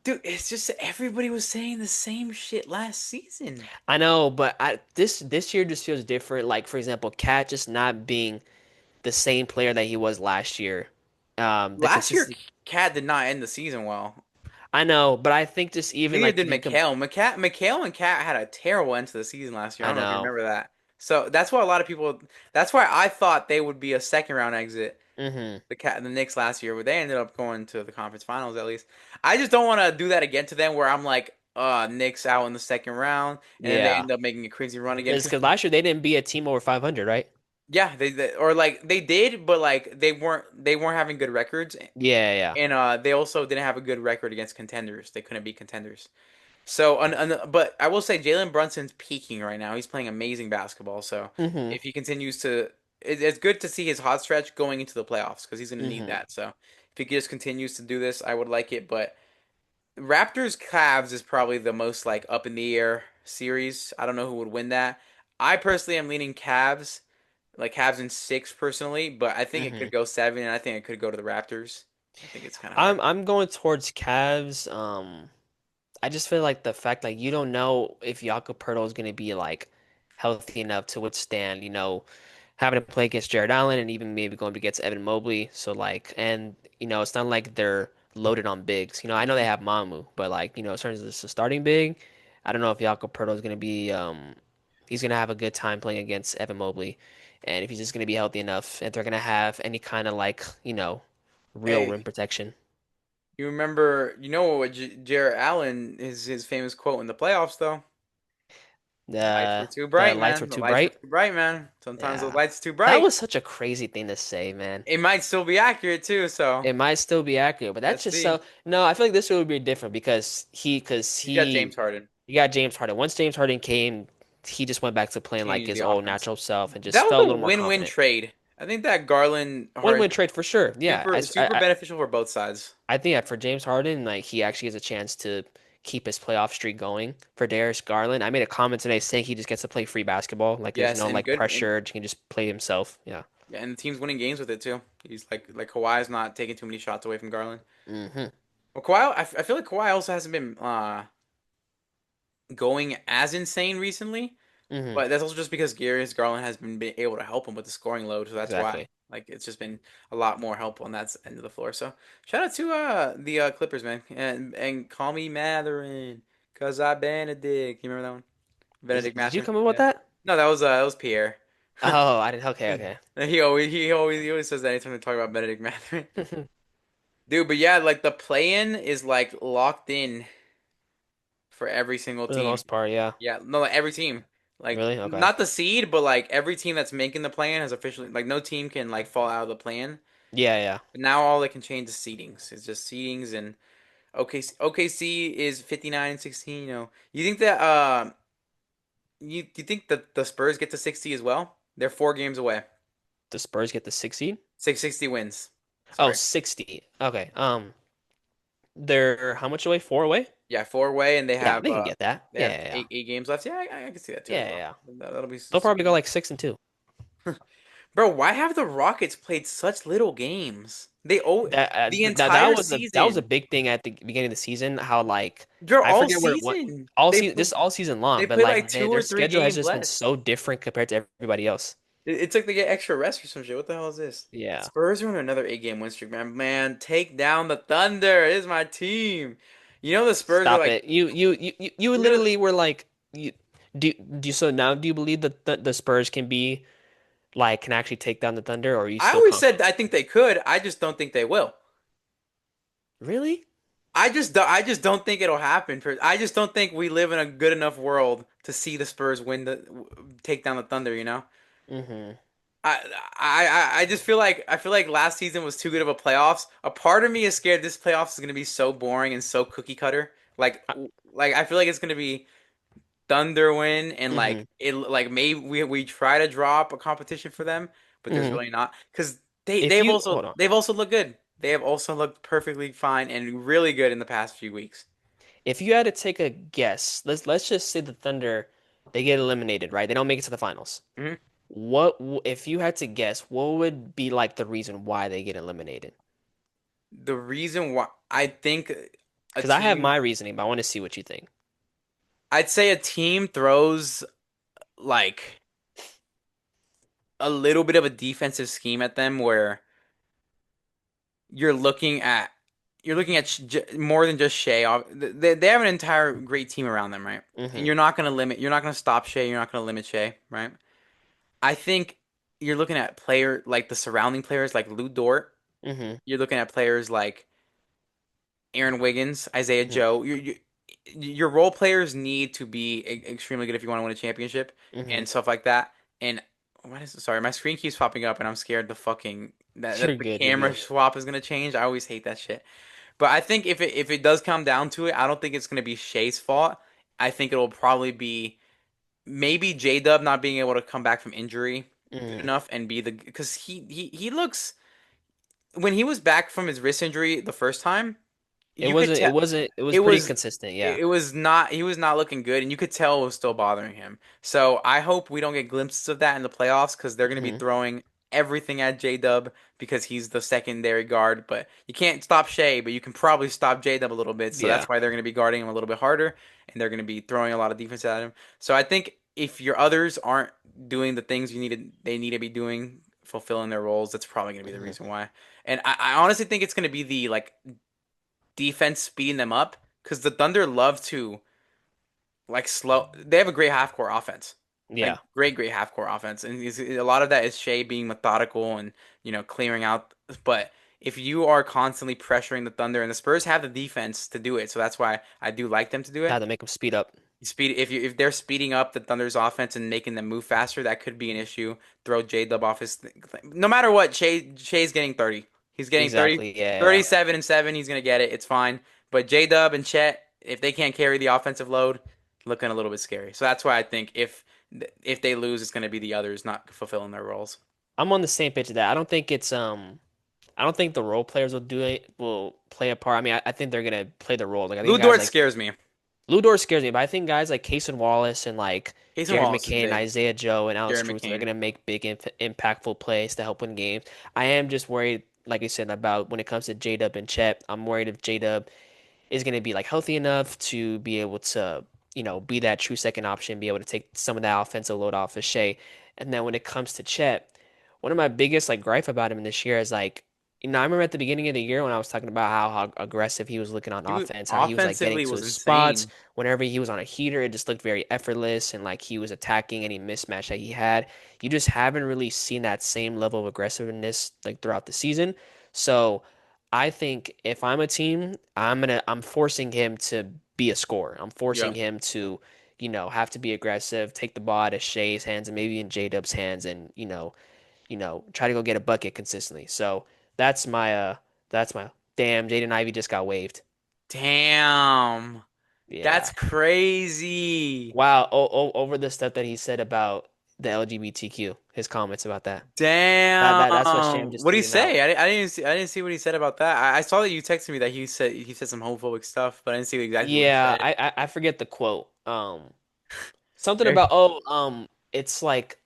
dude, it's just everybody was saying the same shit last season. I know, but this year just feels different. Like for example, Cat just not being the same player that he was last year. The Last year, consistency. Cat did not end the season well. I know, but I think just even Neither like did if you can, McHale and Cat had a terrible end to the season last year. I I don't know if you know. remember that. So that's why a lot of people. That's why I thought they would be a second round exit. Hmm. The Knicks last year, but they ended up going to the conference finals at least. I just don't want to do that again to them, where I'm like, Knicks out in the second round, and then they Yeah, end up making a crazy run again. because last year they didn't be a team over 500, right? Yeah, they or like they did, but like they weren't having good records, Yeah, yeah. and they also didn't have a good record against contenders. They couldn't be contenders. So, but I will say Jalen Brunson's peaking right now. He's playing amazing basketball. So, Hmm. if he continues to, it's good to see his hot stretch going into the playoffs because he's going to need Hmm. that. So, if he just continues to do this, I would like it. But Raptors Cavs is probably the most like up in the air series. I don't know who would win that. I personally am leaning Cavs, like Cavs in six personally, but I think it Hmm. could go seven, and I think it could go to the Raptors. I think it's kind of hard. I'm going towards Cavs. I just feel like the fact like you don't know if Jakob Poeltl is going to be like healthy enough to withstand, having to play against Jared Allen and even maybe going against Evan Mobley. So like, and it's not like they're loaded on bigs. I know they have Mamu, but like, in terms of the starting big, I don't know if Jakob Poeltl is going to be, he's going to have a good time playing against Evan Mobley, and if he's just going to be healthy enough, and they're going to have any kind of like, real rim Hey, protection. you remember, what Jarrett Allen is his famous quote in the playoffs, though. Lights were too The bright, lights were man. The too lights were bright. too bright, man. Sometimes the Yeah. lights too That bright. was such a crazy thing to say, man. It might still be accurate too. So It might still be accurate, but that's let's just see. so. No, I feel like this would be different because He's got James Harden. he got James Harden. Once James Harden came, he just went back to playing like Changed his the old offense. natural self and That just was felt a a little more win-win confident. trade. I think that Garland Harden Win-win trade for sure. Yeah, super super beneficial for both sides. I think that for James Harden, like he actually has a chance to keep his playoff streak going. For Darius Garland, I made a comment today saying he just gets to play free basketball. Like there's Yes, no and like good. And, pressure. He can just play himself. Yeah. yeah, and the team's winning games with it too. He's like Kawhi's not taking too many shots away from Garland. Hmm. Well, Kawhi, I feel like Kawhi also hasn't been going as insane recently. Hmm. But that's also just because Darius Garland has been able to help him with the scoring load, so that's why. Exactly. Like it's just been a lot more help on that end of the floor. So shout out to the Clippers, man, and call me Matherin, cause I Benedict. You remember that one? Benedict Did you Mathurin. come up with Yeah. that? No, that was Pierre. Oh, I didn't. Okay, He always says that anytime we talk about Benedict Mathurin. okay. Dude, but yeah, like the play-in is like locked in for every single For the team. most part, yeah. Yeah, no, like every team. Like Really? Okay. not the seed, but like every team that's making the plan has officially like no team can like fall out of the plan. Yeah, yeah. But now all they can change is seedings. It's just seedings and OKC is 59 and 16, You think that you think that the Spurs get to 60 as well? They're 4 games away. The Spurs get the 6 seed? 660 wins. Oh, Sorry. 60. Okay. They're how much away? 4 away? Yeah, 4 away and they Yeah, have they can get that. they Yeah, have yeah, yeah. eight games left. Yeah, I can see that too as Yeah, yeah, well. yeah. That'll be They'll probably go sweet. like 6-2. Bro, why have the Rockets played such little games? They owe the That entire was a season. big thing at the beginning of the season. How like They're I all forget where what season. all season this all season long, They but play like like two their or three schedule has games just been less. so different compared to everybody else. It's like they get extra rest or some shit. What the hell is this? Yeah. Spurs are on another 8 game win streak, man. Man, take down the Thunder. It is my team. The Spurs are Stop like it. You literally. literally were like you so now do you believe that the Spurs can be like can actually take down the Thunder, or are you I still always said confident? I think they could. I just don't think they will. Really? I just don't think it'll happen. I just don't think we live in a good enough world to see the Spurs take down the Thunder. Mm-hmm. I I just feel like last season was too good of a playoffs. A part of me is scared this playoffs is gonna be so boring and so cookie cutter. Like I feel like it's gonna be Thunder win and Mm-hmm. like maybe we try to drop a competition for them, but there's Mm-hmm. really not because they If they've you also hold on, they've also looked good. They have also looked perfectly fine and really good in the past few weeks. if you had to take a guess, let's just say the Thunder they get eliminated, right? They don't make it to the finals. Mhm. If you had to guess, what would be like the reason why they get eliminated? The reason why I think a Because I have team, my reasoning, but I want to see what you think. I'd say a team throws like a little bit of a defensive scheme at them where you're looking at more than just Shea. They have an entire great team around them, right? And Hmm. you're not gonna stop Shea. You're not gonna limit Shea, right? I think you're looking at player like the surrounding players like Lou Dort. Hmm. You're looking at players like Aaron Wiggins, Isaiah Hmm. Joe. Your role players need to be extremely good if you want to win a championship Hmm. and stuff like that. And sorry, my screen keeps popping up and I'm scared You're that the good. You're camera good. swap is gonna change. I always hate that shit. But I think if it does come down to it, I don't think it's gonna be Shea's fault. I think it'll probably be maybe J Dub not being able to come back from injury good Hmm. enough and be the because he looks when he was back from his wrist injury the first time, It you could wasn't. It tell wasn't. It was it pretty was consistent. Yeah. he was not looking good and you could tell it was still bothering him. So I hope we don't get glimpses of that in the playoffs because they're going to be Hmm. throwing everything at J-Dub because he's the secondary guard, but you can't stop Shea, but you can probably stop J-Dub a little bit. So Yeah. that's why they're going to be guarding him a little bit harder and they're going to be throwing a lot of defense at him. So I think if your others aren't doing the things they need to be doing, fulfilling their roles, that's probably going to be the Hmm. reason why. And I honestly think it's going to be the like defense speeding them up because the Thunder love to like slow. They have a great half court offense, like Yeah. great half court offense, and a lot of that is Shea being methodical and clearing out. But if you are constantly pressuring the Thunder, and the Spurs have the defense to do it, so that's why I do like them to do Had it. to make them speed up. Speed if they're speeding up the Thunder's offense and making them move faster, that could be an issue. Throw J Dub off no matter what, Shay's getting 30. He's getting 30, Exactly. Yeah. Yeah. 37 and 7. He's gonna get it. It's fine. But J Dub and Chet, if they can't carry the offensive load, looking a little bit scary. So that's why I think if they lose, it's gonna be the others not fulfilling their roles. I'm on the same page with that. I don't think it's I don't think the role players will play a part. I mean, I think they're gonna play the role. Like I Lou think guys Dort like scares me. Lou Dort scares me, but I think guys like Cason Wallace and like Casey Jared Wallace is McCain, big. Isaiah Joe, and Alex Jerry Caruso, they're McCain. gonna make big impactful plays to help win games. I am just worried, like I said, about when it comes to J-Dub and Chet. I'm worried if J-Dub is gonna be like healthy enough to be able to, be that true second option, be able to take some of that offensive load off of Shea. And then when it comes to Chet, one of my biggest like gripe about him this year is like, I remember at the beginning of the year when I was talking about how aggressive he was looking on offense, how he was like getting Offensively to was his spots. insane. Whenever he was on a heater, it just looked very effortless and like he was attacking any mismatch that he had. You just haven't really seen that same level of aggressiveness like throughout the season. So I think if I'm a team, I'm forcing him to be a scorer. I'm Yeah. forcing him to, have to be aggressive, take the ball out of Shea's hands and maybe in J-Dub's hands and, try to go get a bucket consistently. So that's my damn Jaden Ivey just got waived. Damn. That's Yeah. crazy. Wow. Over the stuff that he said about the LGBTQ, his comments about that. That's what Sham Damn. just What did he tweeted out. say? I didn't see what he said about that. I saw that you texted me that he said some homophobic stuff, but I didn't see exactly what he Yeah, said. I forget the quote. Something Very- about it's like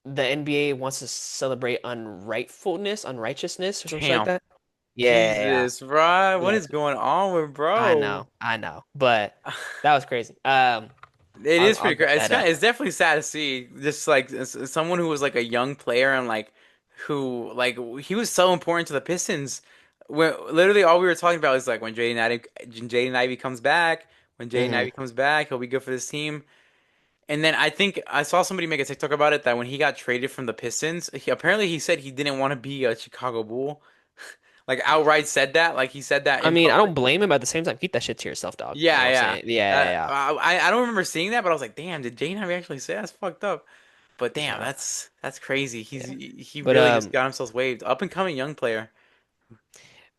the NBA wants to celebrate unrighteousness or something like Damn. that. Yeah, Jesus, bro. What yeah. is going on with bro? I know, but that was crazy. It is I'll pretty look crazy. that up. It's definitely sad to see just like someone who was like a young player and like who like he was so important to the Pistons. When literally all we were talking about is like when Jaden Ivey comes back, when Jaden Hmm. Ivey comes back, he'll be good for this team. And then I think I saw somebody make a TikTok about it that when he got traded from the Pistons, apparently he said he didn't want to be a Chicago Bull. Like outright said that. Like he said that I in mean, I public. don't blame him. At the same time, keep that shit to yourself, dog. You know Yeah, what I'm yeah. saying? Yeah, yeah, I don't remember seeing that, but I was like, damn, did Jane Ivey actually say that? That's fucked up. But damn, yeah, that's crazy. yeah. He But really just got himself waived. Up and coming young player.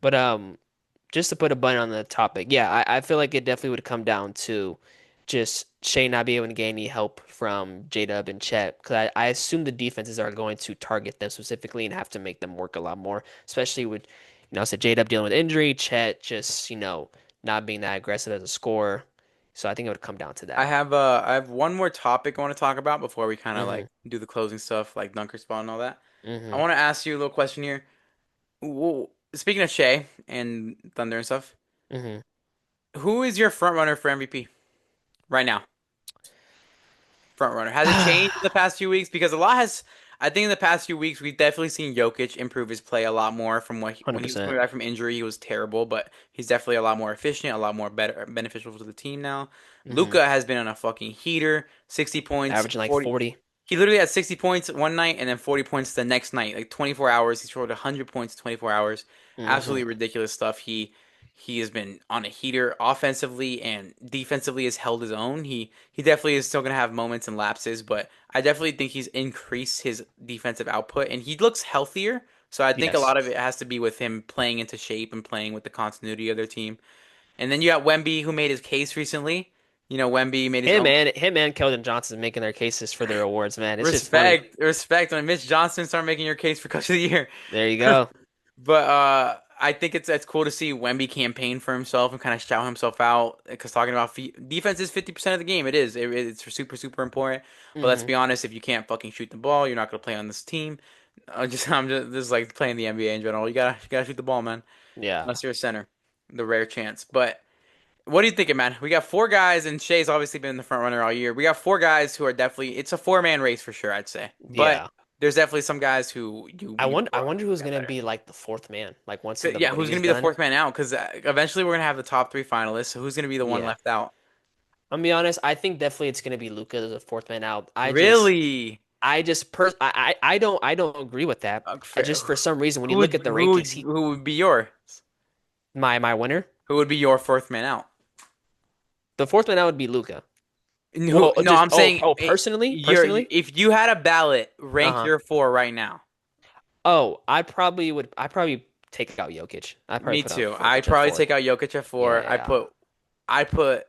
but just to put a button on the topic, yeah, I feel like it definitely would come down to just Shea not being able to gain any help from J-Dub and Chet because I assume the defenses are going to target them specifically and have to make them work a lot more, especially with I said J-Dub dealing with injury, Chet just not being that aggressive as a scorer. So I think it would come down to I that. have one more topic I want to talk about before we kind of Mm-hmm. like do the closing stuff like Dunker Spot and all that. I Mm-hmm. want to ask you a little question here. Speaking of Shea and Thunder and stuff, Mm-hmm. who is your front runner for MVP right now? Front runner. Has it changed in the past few weeks? Because a lot has. I think in the past few weeks we've definitely seen Jokic improve his play a lot more from when he was 100%. coming back from injury. He was terrible, but he's definitely a lot more efficient, a lot more better beneficial to the team now. Mm-hmm. Luca has been on a fucking heater. 60 points, Averaging like 40. 40. He literally had 60 points one night and then 40 points the next night. Like 24 hours. He scored 100 points in 24 hours. Mm-hmm. Absolutely ridiculous stuff. He has been on a heater offensively and defensively has held his own. He definitely is still going to have moments and lapses, but I definitely think he's increased his defensive output and he looks healthier. So I think a Yes. lot of it has to be with him playing into shape and playing with the continuity of their team. And then you got Wemby who made his case recently. Wemby made his own. Him and Keldon Johnson making their cases for their awards, man. It's just funny. Respect when Mitch Johnson start making your case for Coach of the Year. There you go. But I think it's cool to see Wemby campaign for himself and kind of shout himself out because talking about defense is 50% of the game. It's super important. But let's Mm-hmm. be honest, if you can't fucking shoot the ball, you're not gonna play on this team. I'm just this is like playing the NBA in general. You gotta shoot the ball, man. Yeah. Unless you're a center, the rare chance. But what are you thinking, man? We got four guys, and Shea's obviously been the front runner all year. We got four guys who are definitely it's a four-man race for sure, I'd say. But Yeah. there's definitely some guys who I wonder who's got gonna better. be like the fourth man, like once So, the yeah, voting who's is gonna be the done. fourth man out? Because eventually we're gonna have the top three finalists. So who's gonna be the one Yeah. left out? I'm gonna be honest, I think definitely it's gonna be Luca as the fourth man out. Really? I don't agree with that. I just for some reason when you look at the rankings, Who would be your my winner, who would be your fourth man out? the fourth man out would be Luca. Who? Well, No, just I'm saying you're personally, if you had a ballot, rank uh-huh. your four right now. Oh, I probably take out Jokic. I probably Me put out too. I'd Jokic at probably four. take out Jokic at four. Yeah, I put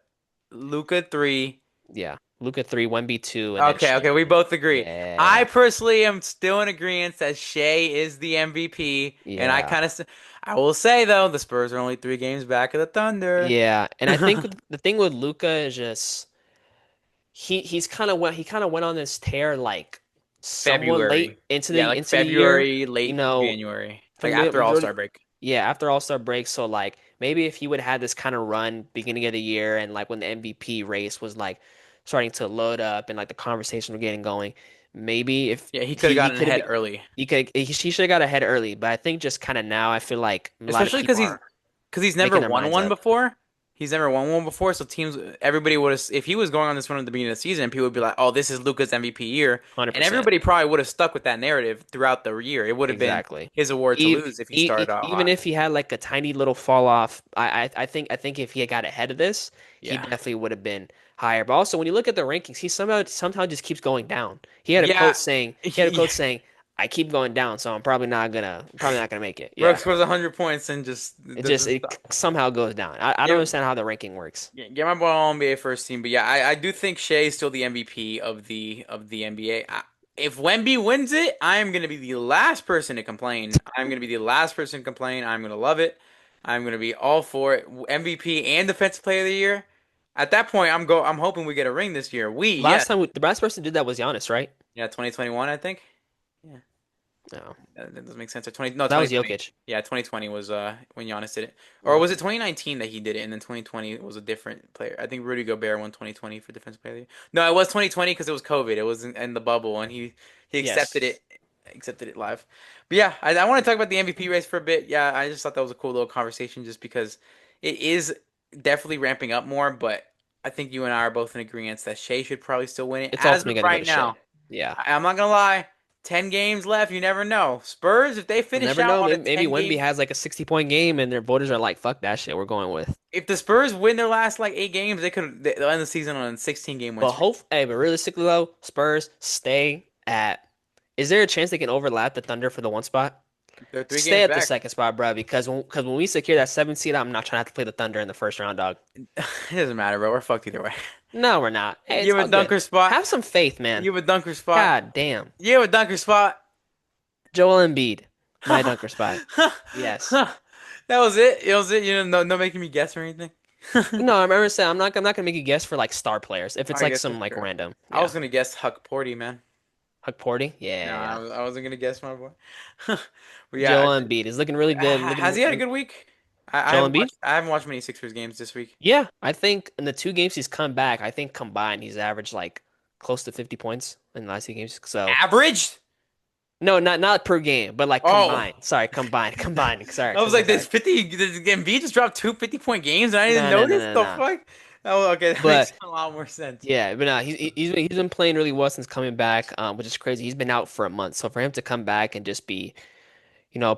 Luca three. yeah. Luca three, Wemby two, and then Okay, we Shea. both agree. I Yeah, personally am still in agreement that Shea is the MVP, and yeah, I will say though, the Spurs are only 3 games back of the Thunder. yeah. And I think the thing with Luca is just he kind of went on this tear like somewhat February, late yeah, like into the year. February, You late know, January, like from after All Star break. yeah, after All-Star break. So like maybe if he would have had this kind of run beginning of the year and like when the MVP race was like starting to load up and like the conversation was getting going, maybe if Yeah, he could have he gotten could have ahead been early. he should have got ahead early. But I think just kind of now I feel like a lot of Especially people are because he's never making their won minds one up. before. He's never won one before, so everybody would have, if he was going on this one at the beginning of the season, people would be like, "Oh, this is Luca's MVP year," and 100%. everybody probably would have stuck with that narrative throughout the year. It would have been Exactly. his award to lose if he started out Even hot. if he had like a tiny little fall off, I think if he had got ahead of this, he Yeah, definitely would have been higher. But also when you look at the rankings, he somehow just keeps going down. yeah. He had a quote saying, "I keep going down, so I'm probably not gonna make it." Bro Yeah. scores 100 points and just doesn't It stop. somehow goes down. I don't Get, understand how the ranking works. get my ball on NBA first team, but yeah, I do think Shea is still the MVP of the NBA. If Wemby wins it, I'm gonna be the last person to complain. I'm gonna be the last person to complain. I'm gonna love it. I'm gonna be all for it. MVP and Defensive Player of the Year. At that point, I'm hoping we get a ring this year. Last time the last person did that was Giannis, right? Yeah, 2021, I think. Yeah. No, That doesn't make sense. Or 20, no, that was 2020. Jokic. Yeah, 2020 was when Giannis did it. Or was Mhm. it 2019 that he did it and then 2020 was a different player? I think Rudy Gobert won 2020 for Defensive Player of the Year. No, it was 2020 because it was COVID. It was in the bubble and he Yes. accepted it live. But yeah, I want to talk about the MVP race for a bit. Yeah, I just thought that was a cool little conversation just because it is definitely ramping up more, but I think you and I are both in agreement that Shea should probably still win it. It's As ultimately of gonna go right to Shea. now, Yeah. I'm not gonna lie. 10 games left. You never know. Spurs, if they You'll finish never out know. on a Maybe 10 Wemby game, has like a 60-point game and their voters are like, fuck that shit, we're going with. if the Spurs win their last like 8 games, they'll end the season on a 16 game win streak. But realistically though, Spurs stay at. Is there a chance they can overlap the Thunder for the one spot? They're three Stay games at the back. second spot, bro. Because when we secure that 7th seed, I'm not trying to have to play the Thunder in the first round, dog. It doesn't matter, bro. We're fucked either way. No, we're not. Hey, it's You have all a good. dunker spot. Have some faith, man. You have a dunker spot. God damn. You have a dunker spot. Joel Embiid, my that dunker spot. Yes. was it. It was it. You know, no making me guess or anything. No, I remember saying I'm not gonna make you guess for like star players. If it's I like guess some that's like true. random, I was yeah. gonna guess Huck Porty, man. Huck Porty, No, yeah, yeah. I wasn't gonna guess my boy. But yeah, Joel Embiid is looking really good. has he had a good week? Joel Embiid, I haven't watched many Sixers games this week. yeah. I think in the 2 games he's come back, I think combined he's averaged like close to 50 points in the last 2 games. So Averaged? no, not per game, but like Oh, combined. Sorry, combined, combined. Sorry, I was like, sorry. this 50, this Embiid just dropped two 50-point games, and I didn't No, no, no, notice. no, The no. fuck? Oh, okay, that makes But a lot more sense. yeah, but no, he's been playing really well since coming back, which is crazy. He's been out for a month, so for him to come back and just be,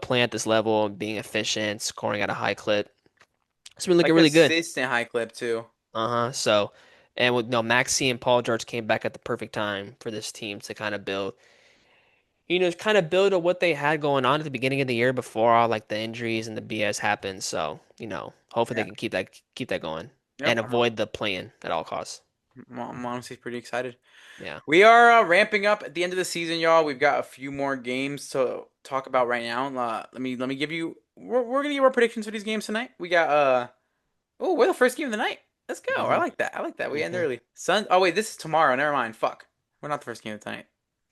playing at this level, being efficient, scoring at a high clip, it's been looking Like really good. consistent high clip too. Uh-huh. So, and with Maxey and Paul George came back at the perfect time for this team to kind of build on what they had going on at the beginning of the year before all like the injuries and the BS happened. So, hopefully they Yeah. can keep that going Yep. and avoid the play-in at all costs. I'm honestly pretty excited. Yeah. We are ramping up at the end of the season, y'all. We've got a few more games to talk about right now. Let me give you. We're gonna give our predictions for these games tonight. We got oh, we're the first game of the night. Let's go. I hmm like that. I like that. We end hmm early. Sun. Oh wait, this is tomorrow. Never mind. Fuck. We're not the first game of the night.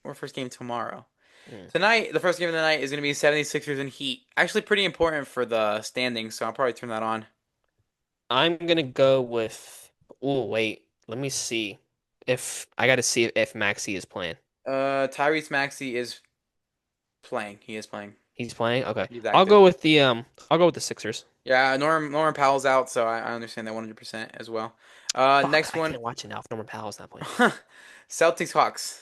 We're first game tomorrow. Mm. Tonight, the first game of the night is gonna be 76ers and Heat. Actually, pretty important for the standings, so I'll probably turn that on. I'm gonna go with. Oh, wait. Let me see if I got to see if Maxi is playing. Tyrese Maxey is playing. He is playing. He's playing. Okay. He's I'll active. go with the Sixers. Yeah, Norman Powell's out, so I understand that 100% as well. Fuck, Next I one, can't watch it now if Norman Powell's not playing. Celtics Hawks.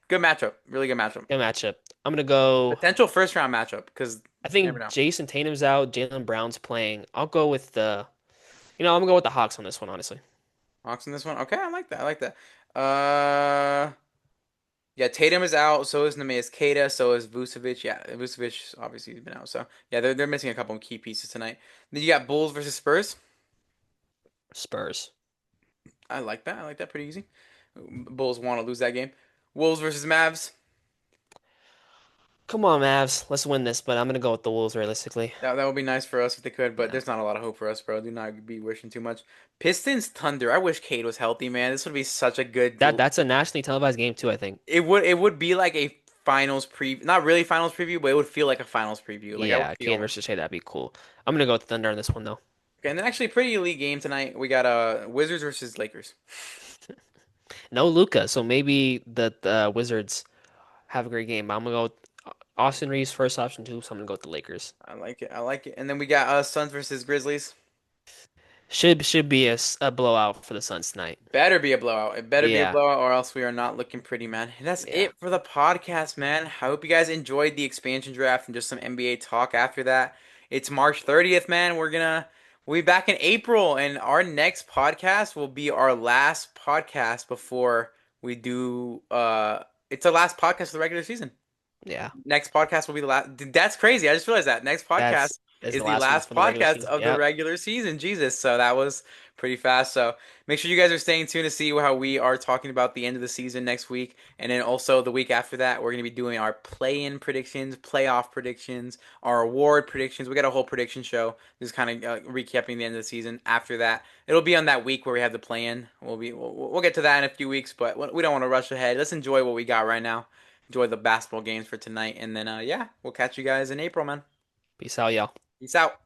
Good matchup, really good matchup. Good matchup. I'm gonna go. Potential first round matchup because I you never think know. Jason Tatum's out. Jalen Brown's playing. I'll go with the. I'm gonna go with the Hawks on this one, honestly. Hawks in this one. Okay, I like that. I like that. Uh, yeah, Tatum is out. So is Neemias Queta. So is Vucevic. Yeah, Vucevic obviously has been out. So yeah, they're missing a couple of key pieces tonight. Then you got Bulls versus Spurs. Spurs. I like that. I like that pretty easy. Bulls want to lose that game. Wolves versus Mavs. Come on, Mavs. Let's win this, but I'm gonna go with the Wolves realistically. That would be nice for us if they could, but Yeah. there's not a lot of hope for us, bro. Do not be wishing too much. Pistons Thunder. I wish Cade was healthy, man. This would be such a good. That's a nationally televised game too, I think. It would be like a finals preview, not really finals preview, but it would feel like a finals preview. Like I would Yeah, Kane feel. versus Shea, that'd be cool. I'm gonna go with Thunder on this one though. Okay, and then actually pretty elite game tonight. We got Wizards versus Lakers. No Luca, so maybe the Wizards have a great game. But I'm gonna go with Austin Reeves first option too, so I'm gonna go with the Lakers. I like it. I like it. And then we got Suns versus Grizzlies. Should be a blowout for the Suns tonight. Better be a blowout. It better be a Yeah, blowout, or else we are not looking pretty, man. And that's yeah. it for the podcast, man. I hope you guys enjoyed the expansion draft and just some NBA talk after that. It's March 30th, man. We'll be back in April, and our next podcast will be our last podcast before we do it's our last podcast of the regular season. Yeah. Next podcast will be the last. That's crazy. I just realized that. Next That's podcast is is the the last one last for the regular podcast season. of the Yep. regular season. Jesus. So that was pretty fast. So make sure you guys are staying tuned to see how we are talking about the end of the season next week. And then also the week after that, we're going to be doing our play-in predictions, playoff predictions, our award predictions. We got a whole prediction show. Just kind of recapping the end of the season. After that, it'll be on that week where we have the play-in. We'll get to that in a few weeks, but we don't want to rush ahead. Let's enjoy what we got right now. Enjoy the basketball games for tonight, and then yeah, we'll catch you guys in April, man. Peace out, y'all. Peace out.